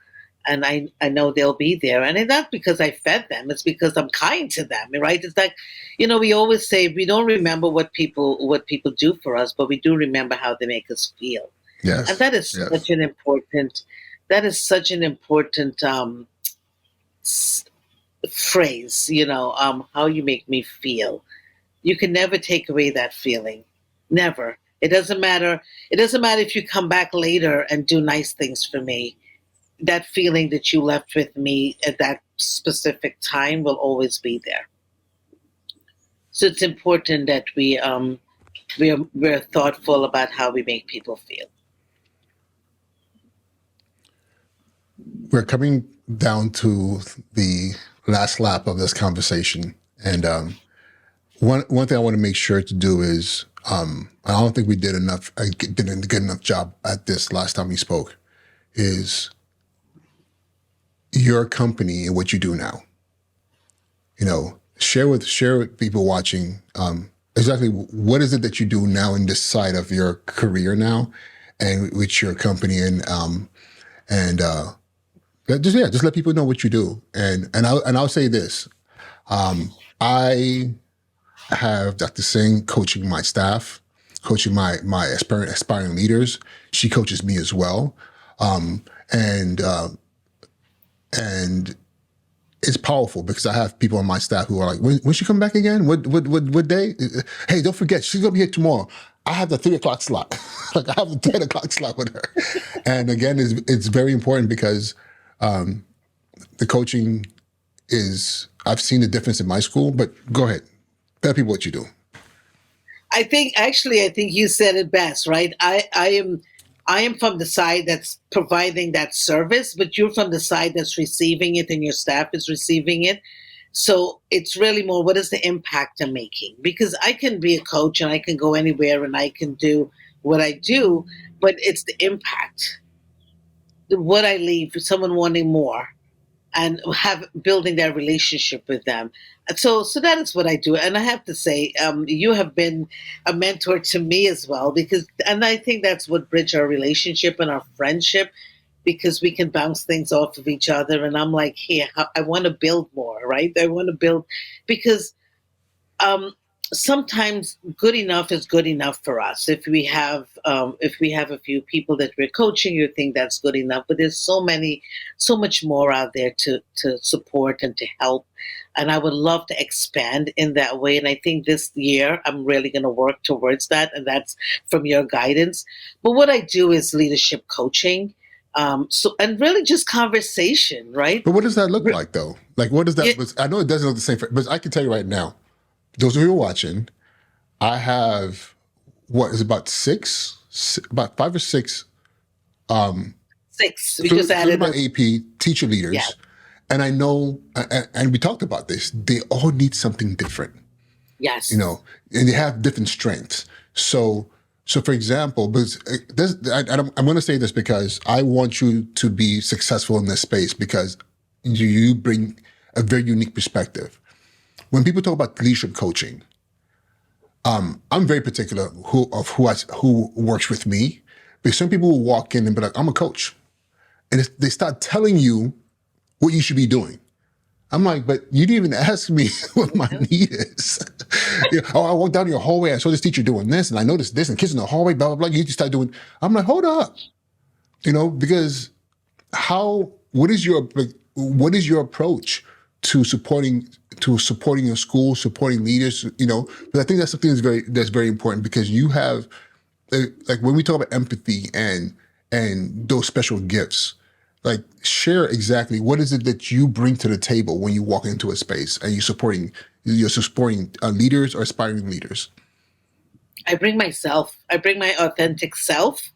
and I know they'll be there, and it's not because I fed them; it's because I'm kind to them, right? It's like, we always say we don't remember what people do for us, but we do remember how they make us feel, and Yes. that is Yes. such an important s- phrase, how you make me feel. You can never take away that feeling. Never. It doesn't matter. It doesn't matter if you come back later and do nice things for me. That feeling that you left with me at that specific time will always be there. So it's important that we're thoughtful about how we make people feel. We're coming down to the last lap of this conversation. And one thing I want to make sure to do is, I don't think we did did a good enough job at this last time we spoke, is your company and what you do now. Share with people watching, exactly what is it that you do now in this side of your career now, and with your company, and just let people know what you do. And I'll say this: I have Dr. Singh coaching my staff, coaching my aspiring leaders. She coaches me as well, and and it's powerful because I have people on my staff who are like, when she come back again? What day? Hey, don't forget, she's gonna be here tomorrow. I have the 3 o'clock slot. Like I have the 10 o'clock slot with her. And again, it's very important because the coaching is, I've seen the difference in my school, but go ahead. Tell people what you do. I think you said it best, right? I am from the side that's providing that service, but you're from the side that's receiving it and your staff is receiving it. So it's really more what is the impact I'm making? Because I can be a coach and I can go anywhere and I can do what I do, but it's the impact, what I leave for someone wanting more and have building that relationship with them. So that is what I do, and I have to say, you have been a mentor to me as well because, and I think that's what bridge our relationship and our friendship because we can bounce things off of each other. And I'm like, here, I want to build more, right? I want to build because um, sometimes good enough is good enough for us. If we have a few people that we're coaching, you think that's good enough. But there's so much more out there to support and to help. And I would love to expand in that way. And I think this year I'm really going to work towards that. And that's from your guidance. But what I do is leadership coaching. So and really just conversation, right? But what does that look like though? Like what does that, It, I know it doesn't look the same, but I can tell you right now, those of you who are watching, I have what is about 5 or 6 Six. We just through added my a AP teacher yeah. leaders, and I know, and we talked about this. They all need something different, you Yes. know, and they have different strengths. So, so for example, because I'm going to say this because I want you to be successful in this space because you bring a very unique perspective. When people talk about leadership coaching, I'm very particular who works with me because some people will walk in and be like, "I'm a coach," and they start telling you what you should be doing. I'm like, but you didn't even ask me what my need is. Oh, I walked down your hallway. I saw this teacher doing this, and I noticed this, and kids in the hallway, blah blah blah. You just start doing. I'm like, hold up, because how? What is your approach to supporting your school, supporting leaders? But I think that's something that's very important because you have like when we talk about empathy and those special gifts, like share exactly what is it that you bring to the table when you walk into a space and you're supporting leaders or aspiring leaders. I bring myself. I bring my authentic self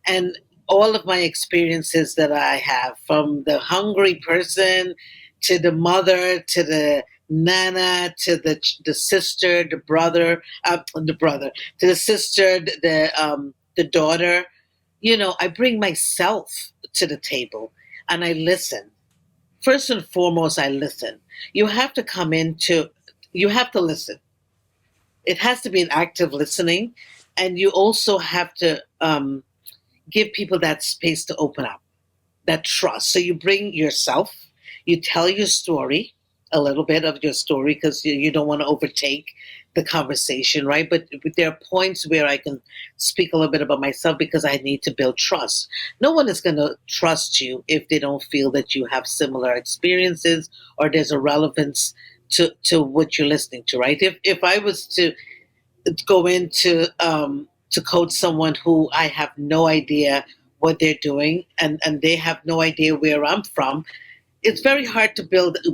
and all of my experiences that I have, from the hungry person to the mother to the nana to the sister, the brother to the sister, the daughter. I bring myself to the table and I listen. First and foremost, I listen. You have to come into. You have to listen. It has to be an active listening, and you also have to give people that space to open up, that trust. So you bring yourself, you tell your story, a little bit of your story, because you don't want to overtake the conversation, right? But there are points where I can speak a little bit about myself because I need to build trust. No one is going to trust you if they don't feel that you have similar experiences or there's a relevance to what you're listening to, right? If I was to go into to coach someone who I have no idea what they're doing, and they have no idea where I'm from, it's very hard to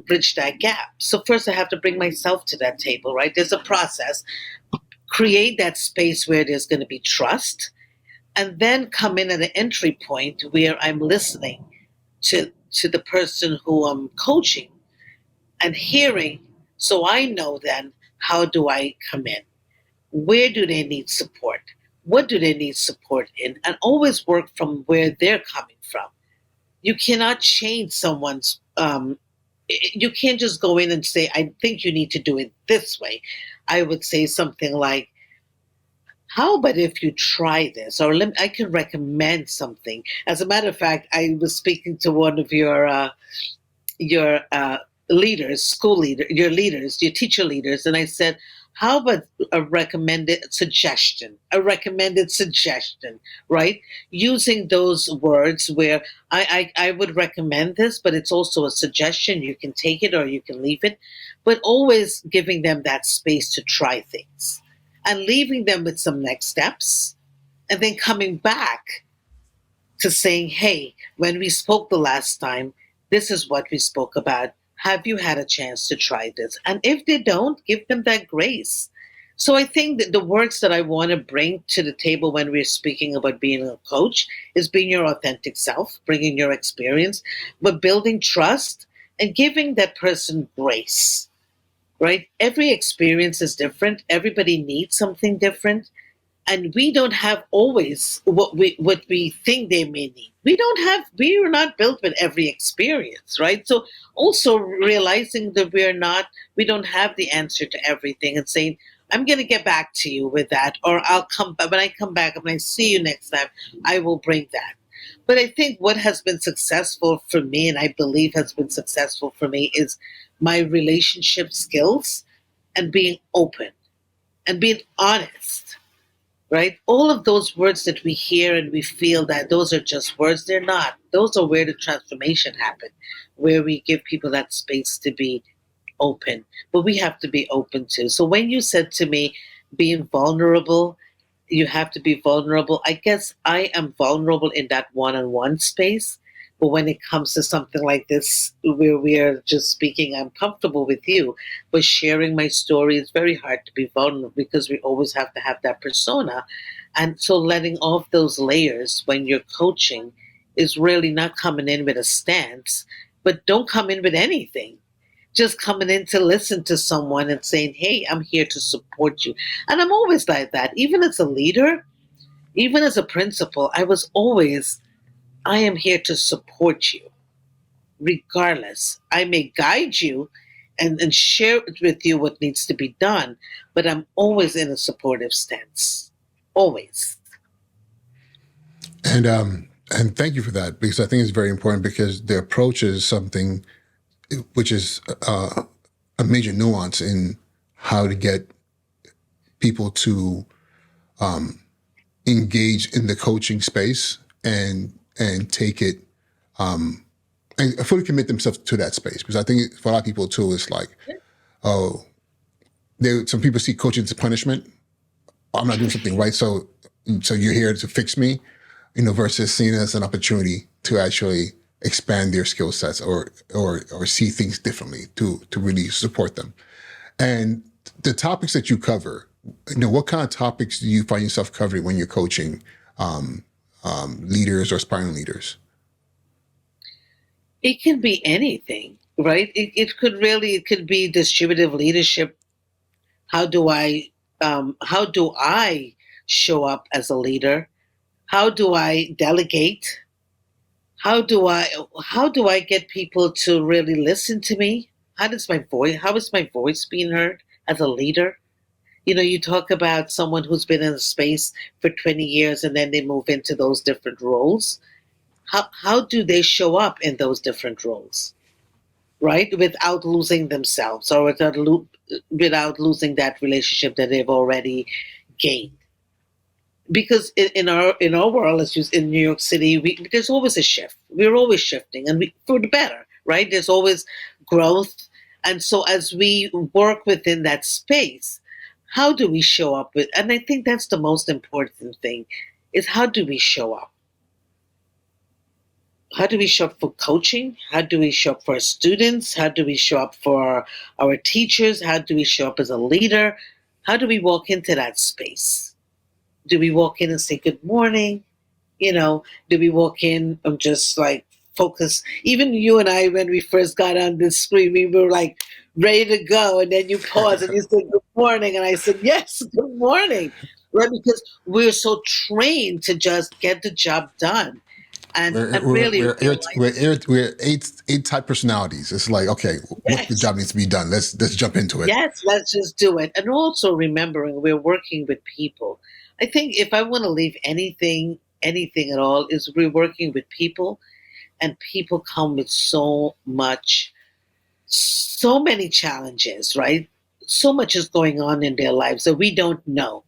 bridge that gap. So first I have to bring myself to that table, right? There's a process. Create that space where there's going to be trust, and then come in at an entry point where I'm listening to the person who I'm coaching and hearing, so I know then how do I come in, where do they need support, what do they need support in, and always work from where they're coming from. You cannot change someone's you can't just go in and say, I think you need to do it this way. I would say something like, how about if you try this, or I can recommend something. As a matter of fact, I was speaking to one of your leaders, your leaders, your teacher leaders, and I said, "How about a recommended suggestion, right? Using those words where I would recommend this, but it's also a suggestion. You can take it or you can leave it, but always giving them that space to try things and leaving them with some next steps, and then coming back to saying, hey, when we spoke the last time, this is what we spoke about. Have you had a chance to try this? And if they don't, give them that grace. So I think that the words that I want to bring to the table when we're speaking about being a coach is being your authentic self, bringing your experience, but building trust and giving that person grace, right? Every experience is different. Everybody needs something different, and we don't have always what we think they may need. We are not built with every experience, right? So also realizing that we don't have the answer to everything, and saying, I'm going to get back to you with that, or I'll come back when I come back, when I see you next time, I will bring that. But I think what has been successful for me, and I believe has been successful for me, is my relationship skills and being open and being honest, right? All of those words that we hear and we feel that those are just words, they're not. Those are where the transformation happens, where we give people that space to be open. But we have to be open too. So when you said to me, being vulnerable, you have to be vulnerable. I guess I am vulnerable in that one on one space. But when it comes to something like this, where we are just speaking, I'm comfortable with you. But sharing my story is very hard to be vulnerable because we always have to have that persona. And so letting off those layers when you're coaching is really not coming in with a stance, but don't come in with anything. Just coming in to listen to someone and saying, hey, I'm here to support you. And I'm always like that. Even as a leader, even as a principal, I was always, I am here to support you, regardless. I may guide you and share with you what needs to be done, but I'm always in a supportive stance. Always. And thank you for that, because I think it's very important, because the approach is something which is a major nuance in how to get people to engage in the coaching space and take it and fully commit themselves to that space. Because I think for a lot of people too, it's like, oh, some people see coaching as a punishment. I'm not doing something right, so you're here to fix me, versus seeing it as an opportunity to actually expand their skill sets, or see things differently, to really support them. And the topics that you cover, what kind of topics do you find yourself covering when you're coaching leaders or aspiring leaders? It can be anything, right? It could be distributive leadership. How do I show up as a leader? How do I delegate? How do I how do I get people to really listen to me? How is my voice being heard as a leader? You talk about someone who's been in a space for 20 years and then they move into those different roles. How do they show up in those different roles, right? Without losing themselves, or without losing that relationship that they've already gained. Because in our world, let's use in New York City, there's always a shift. We're always shifting, and for the better, right? There's always growth, and so as we work within that space, how do we show up with? And I think that's the most important thing: is how do we show up? How do we show up for coaching? How do we show up for our students? How do we show up for our teachers? How do we show up as a leader? How do we walk into that space? Do we walk in and say good morning? Do we walk in and just like focus? Even you and I, when we first got on this screen, we were like ready to go. And then you paused and you said good morning. And I said, yes, good morning. Right? Because we're so trained to just get the job done. And really realize, We're eight type personalities. It's like, okay, what the yes, job needs to be done. Let's jump into it. yes, let's just do it. And also remembering we're working with people. I think if I want to leave anything at all, is we're working with people, and people come with so many challenges, right? So much is going on in their lives that we don't know,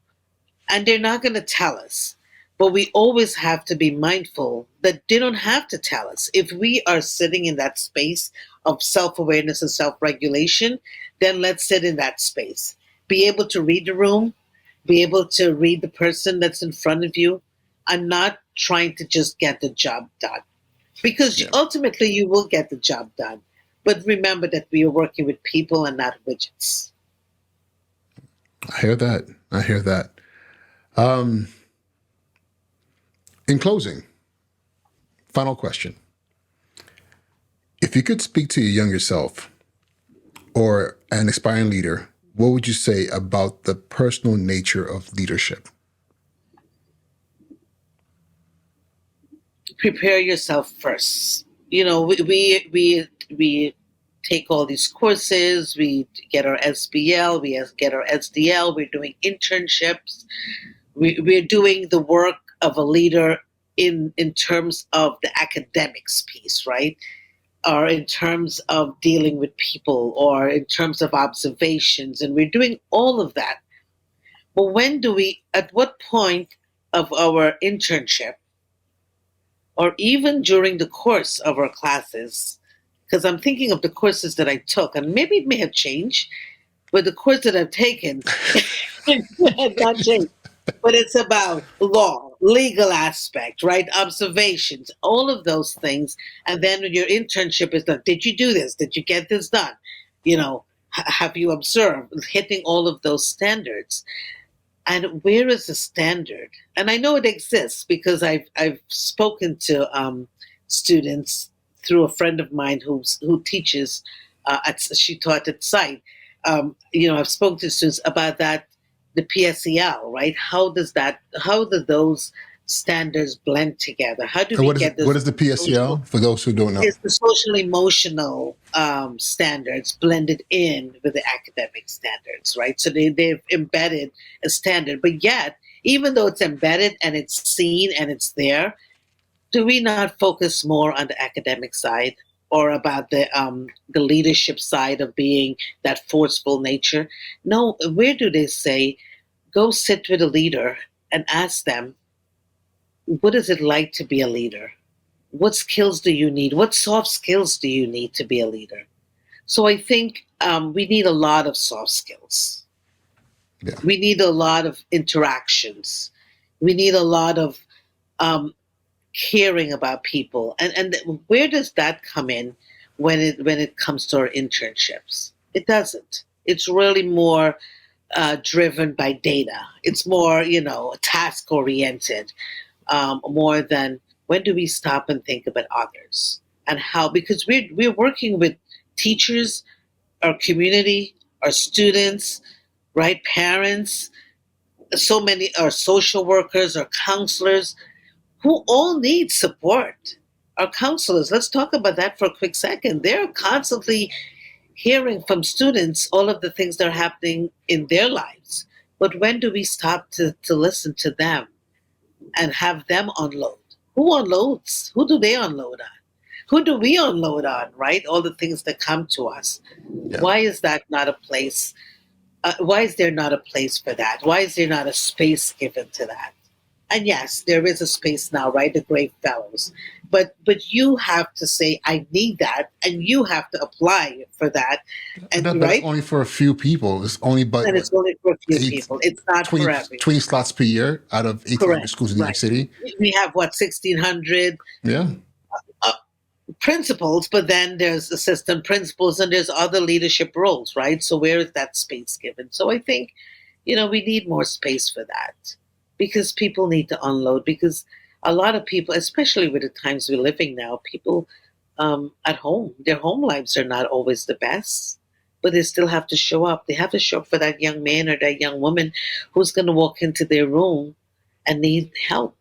and they're not going to tell us. But we always have to be mindful that they don't have to tell us. If we are sitting in that space of self awareness and self regulation, then let's sit in that space. Be able to read the room, be able to read the person that's in front of you, and not trying to just get the job done. Because Yeah, ultimately you will get the job done. But remember that we are working with people and not widgets. I hear that. I hear that. Um, in closing, final question: if you could speak to your younger self or an aspiring leader, what would you say about the personal nature of leadership? Prepare yourself first. We take all these courses, we get our SBL, we get our SDL, we're doing internships, we're doing the work of a leader in terms of the academics piece, right? Or in terms of dealing with people, or in terms of observations, and we're doing all of that. But at what point of our internship, or even during the course of our classes, because I'm thinking of the courses that I took, and maybe it may have changed, but the course that I've taken has not changed. But it's about law, legal aspect, right? Observations, all of those things. And then when your internship is done, did you do this? Did you get this done? You know, have you observed? Hitting all of those standards. And where is the standard? And I know it exists because I've spoken to students through a friend of mine who teaches. She taught at site. I've spoken to students about that, the PSEL, right? How do those standards blend together? How do And we what is get what this is the PSEL for those who don't know? is the social emotional standards blended in with the academic standards, right? So they've embedded a standard, but yet, even though it's embedded and it's seen and it's there, do we not focus more on the academic side or about the leadership side of being that forceful nature? No, where do they say, go sit with a leader and ask them, what is it like to be a leader? What skills do you need? What soft skills do you need to be a leader? So I think we need a lot of soft skills. Yeah. We need a lot of interactions. We need a lot of um, caring about people. And where does that come in when it comes to our internships? It doesn't. It's really more driven by data. It's more, task oriented, more than when do we stop and think about others and how, because we're working with teachers, our community, our students, right, parents, so many, our social workers, our counselors, who all need support. Our counselors, let's talk about that for a quick second. They're constantly hearing from students all of the things that are happening in their lives. But when do we stop to listen to them and have them unload? Who unloads? Who do they unload on? Who do we unload on, right? All the things that come to us. Yeah. Why is that not a place? Why is there not a place for that? Why is there not a space given to that? And yes, there is a space now, right? The great fellows. But you have to say, I need that, and you have to apply for that. And But that's right? only for a few people. It's only but And what, it's only for a few eight, people. It's not 20 for everyone. 20 slots per year out of 1,800 Correct. schools in New York Right. City. We have what, 1,600 Yeah. uh, principals, but then there's assistant principals and there's other leadership roles, right? So where is that space given? So I think, we need more space for that because people need to unload. Because a lot of people, especially with the times we're living now, people at home, their home lives are not always the best, but they still have to show up. They have to show up for that young man or that young woman who's going to walk into their room and need help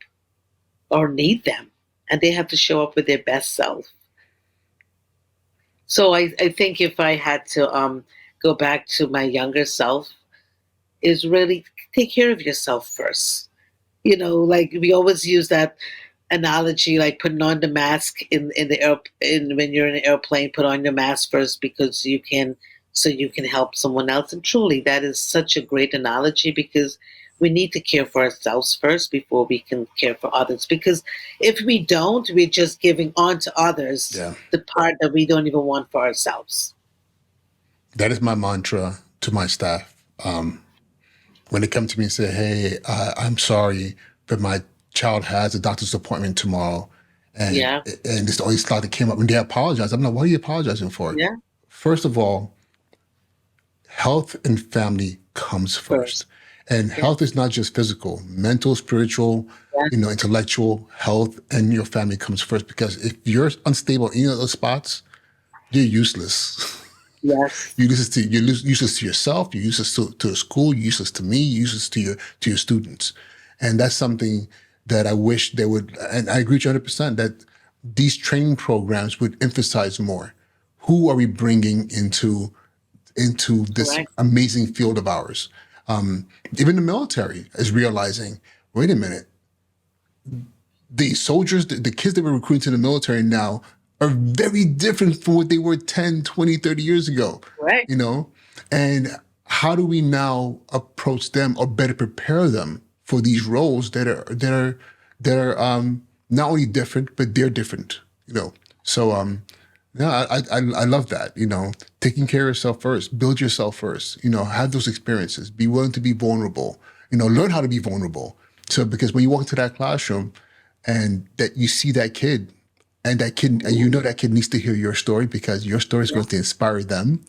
or need them. And they have to show up with their best self. So I think if I had to go back to my younger self, is really take care of yourself first. Like we always use that analogy, like putting on the mask in when you're in an airplane, put on your mask first because so you can help someone else. And truly, that is such a great analogy because we need to care for ourselves first before we can care for others. Because if we don't, we're just giving on to others Yeah. the part that we don't even want for ourselves. That is my mantra to my staff. When they come to me and say, "Hey, I'm sorry, but my child has a doctor's appointment tomorrow," and Yeah, and it's the only slot that came up, and they apologize. I'm like, "What are you apologizing for?" yeah, First of all, health and family comes first. first. And Yeah, health is not just physical, mental, spiritual, yeah, intellectual health, and your family comes first. Because if you're unstable in any of those spots, you're useless. yes, You're useless to yourself. You're useless to the school. You're useless to me. You're useless to your students. And that's something that I wish they would. And I agree with you 100% that these training programs would emphasize more. Who are we bringing into this correct. amazing field of ours? Even the military is realizing, wait a minute, the soldiers, the kids that we're recruiting to the military now are very different from what they were 10, 20, 30 years ago, Correct. And how do we now approach them or better prepare them for these roles that are not only different, but they're different. So yeah, I love that. Taking care of yourself first, build yourself first. Have those experiences. Be willing to be vulnerable. Learn how to be vulnerable. So because when you walk into that classroom and that you see that kid and that kid, and you know that kid needs to hear your story because your story is Yeah. going to inspire them,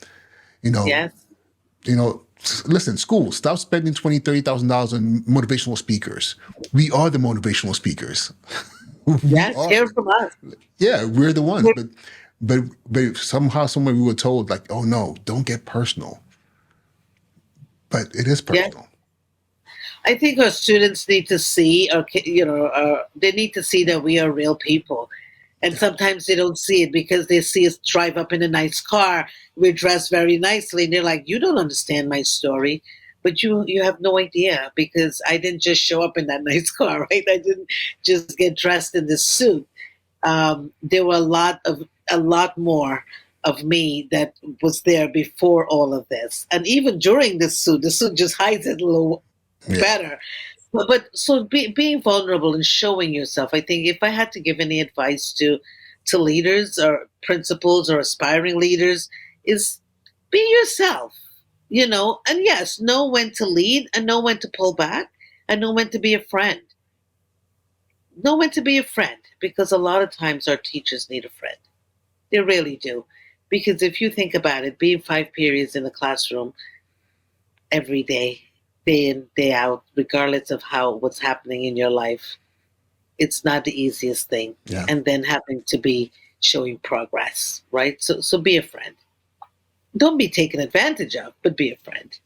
you know, Yes. listen, school, stop spending $20,000, $30,000 on motivational speakers. We are the motivational speakers. We Yes. are, Hear from us. yeah, we're the ones. But somehow, somewhere we were told like, oh no, don't get personal. But it is Yeah. personal. I think our students need to see, or they need to see that we are real people. And Yeah, sometimes they don't see it because they see us drive up in a nice car. We're dressed very nicely, and they're like, "You don't understand my story." But you have no idea because I didn't just show up in that nice car, right? I didn't just get dressed in this suit. There were a lot more of me that was there before all of this, and even during the suit just hides it a little yeah, better. Being vulnerable and showing yourself, I think if I had to give any advice to leaders or principals or aspiring leaders, is be yourself, and yes, know when to lead and know when to pull back and know when to be a friend. Know when to be a friend because a lot of times our teachers need a friend. They really do. Because if you think about it, being 5 periods in the classroom every day in, day out, regardless of how what's happening in your life, it's not the easiest thing. yeah. And then having to be showing progress, right? So be a friend. Don't be taken advantage of, but be a friend.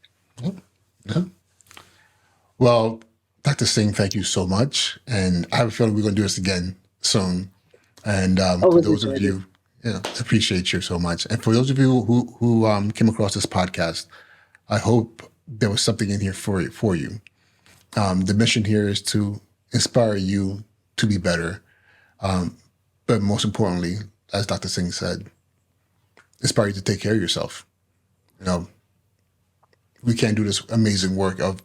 Yeah. Well, Dr. Singh, thank you so much. And I have a feeling we're going to do this again soon. And for Always those of enjoyed it. you, appreciate you so much. And for those of you who came across this podcast, I hope there was something in here for you. The mission here is to inspire you to be better, but most importantly, as Dr. Singh said, inspire you to take care of yourself. You know, we can't do this amazing work of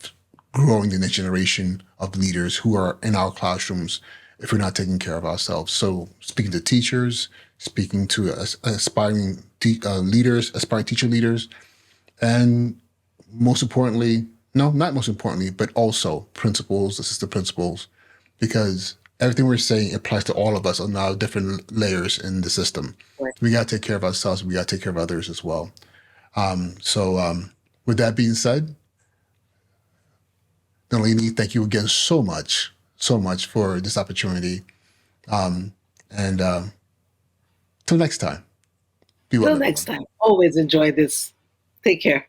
growing the next generation of leaders who are in our classrooms if we're not taking care of ourselves. So, speaking to teachers, speaking to aspiring leaders, aspiring teacher leaders, and most importantly, no, not most importantly, but also principals, assistant principals, because everything we're saying applies to all of us on our different layers in the system. Right. We got to take care of ourselves. We got to take care of others as well. So, with that being said, Nalini, thank you again so much for this opportunity. And till next time, be well, Till next everyone. time. Always enjoy this. Take care.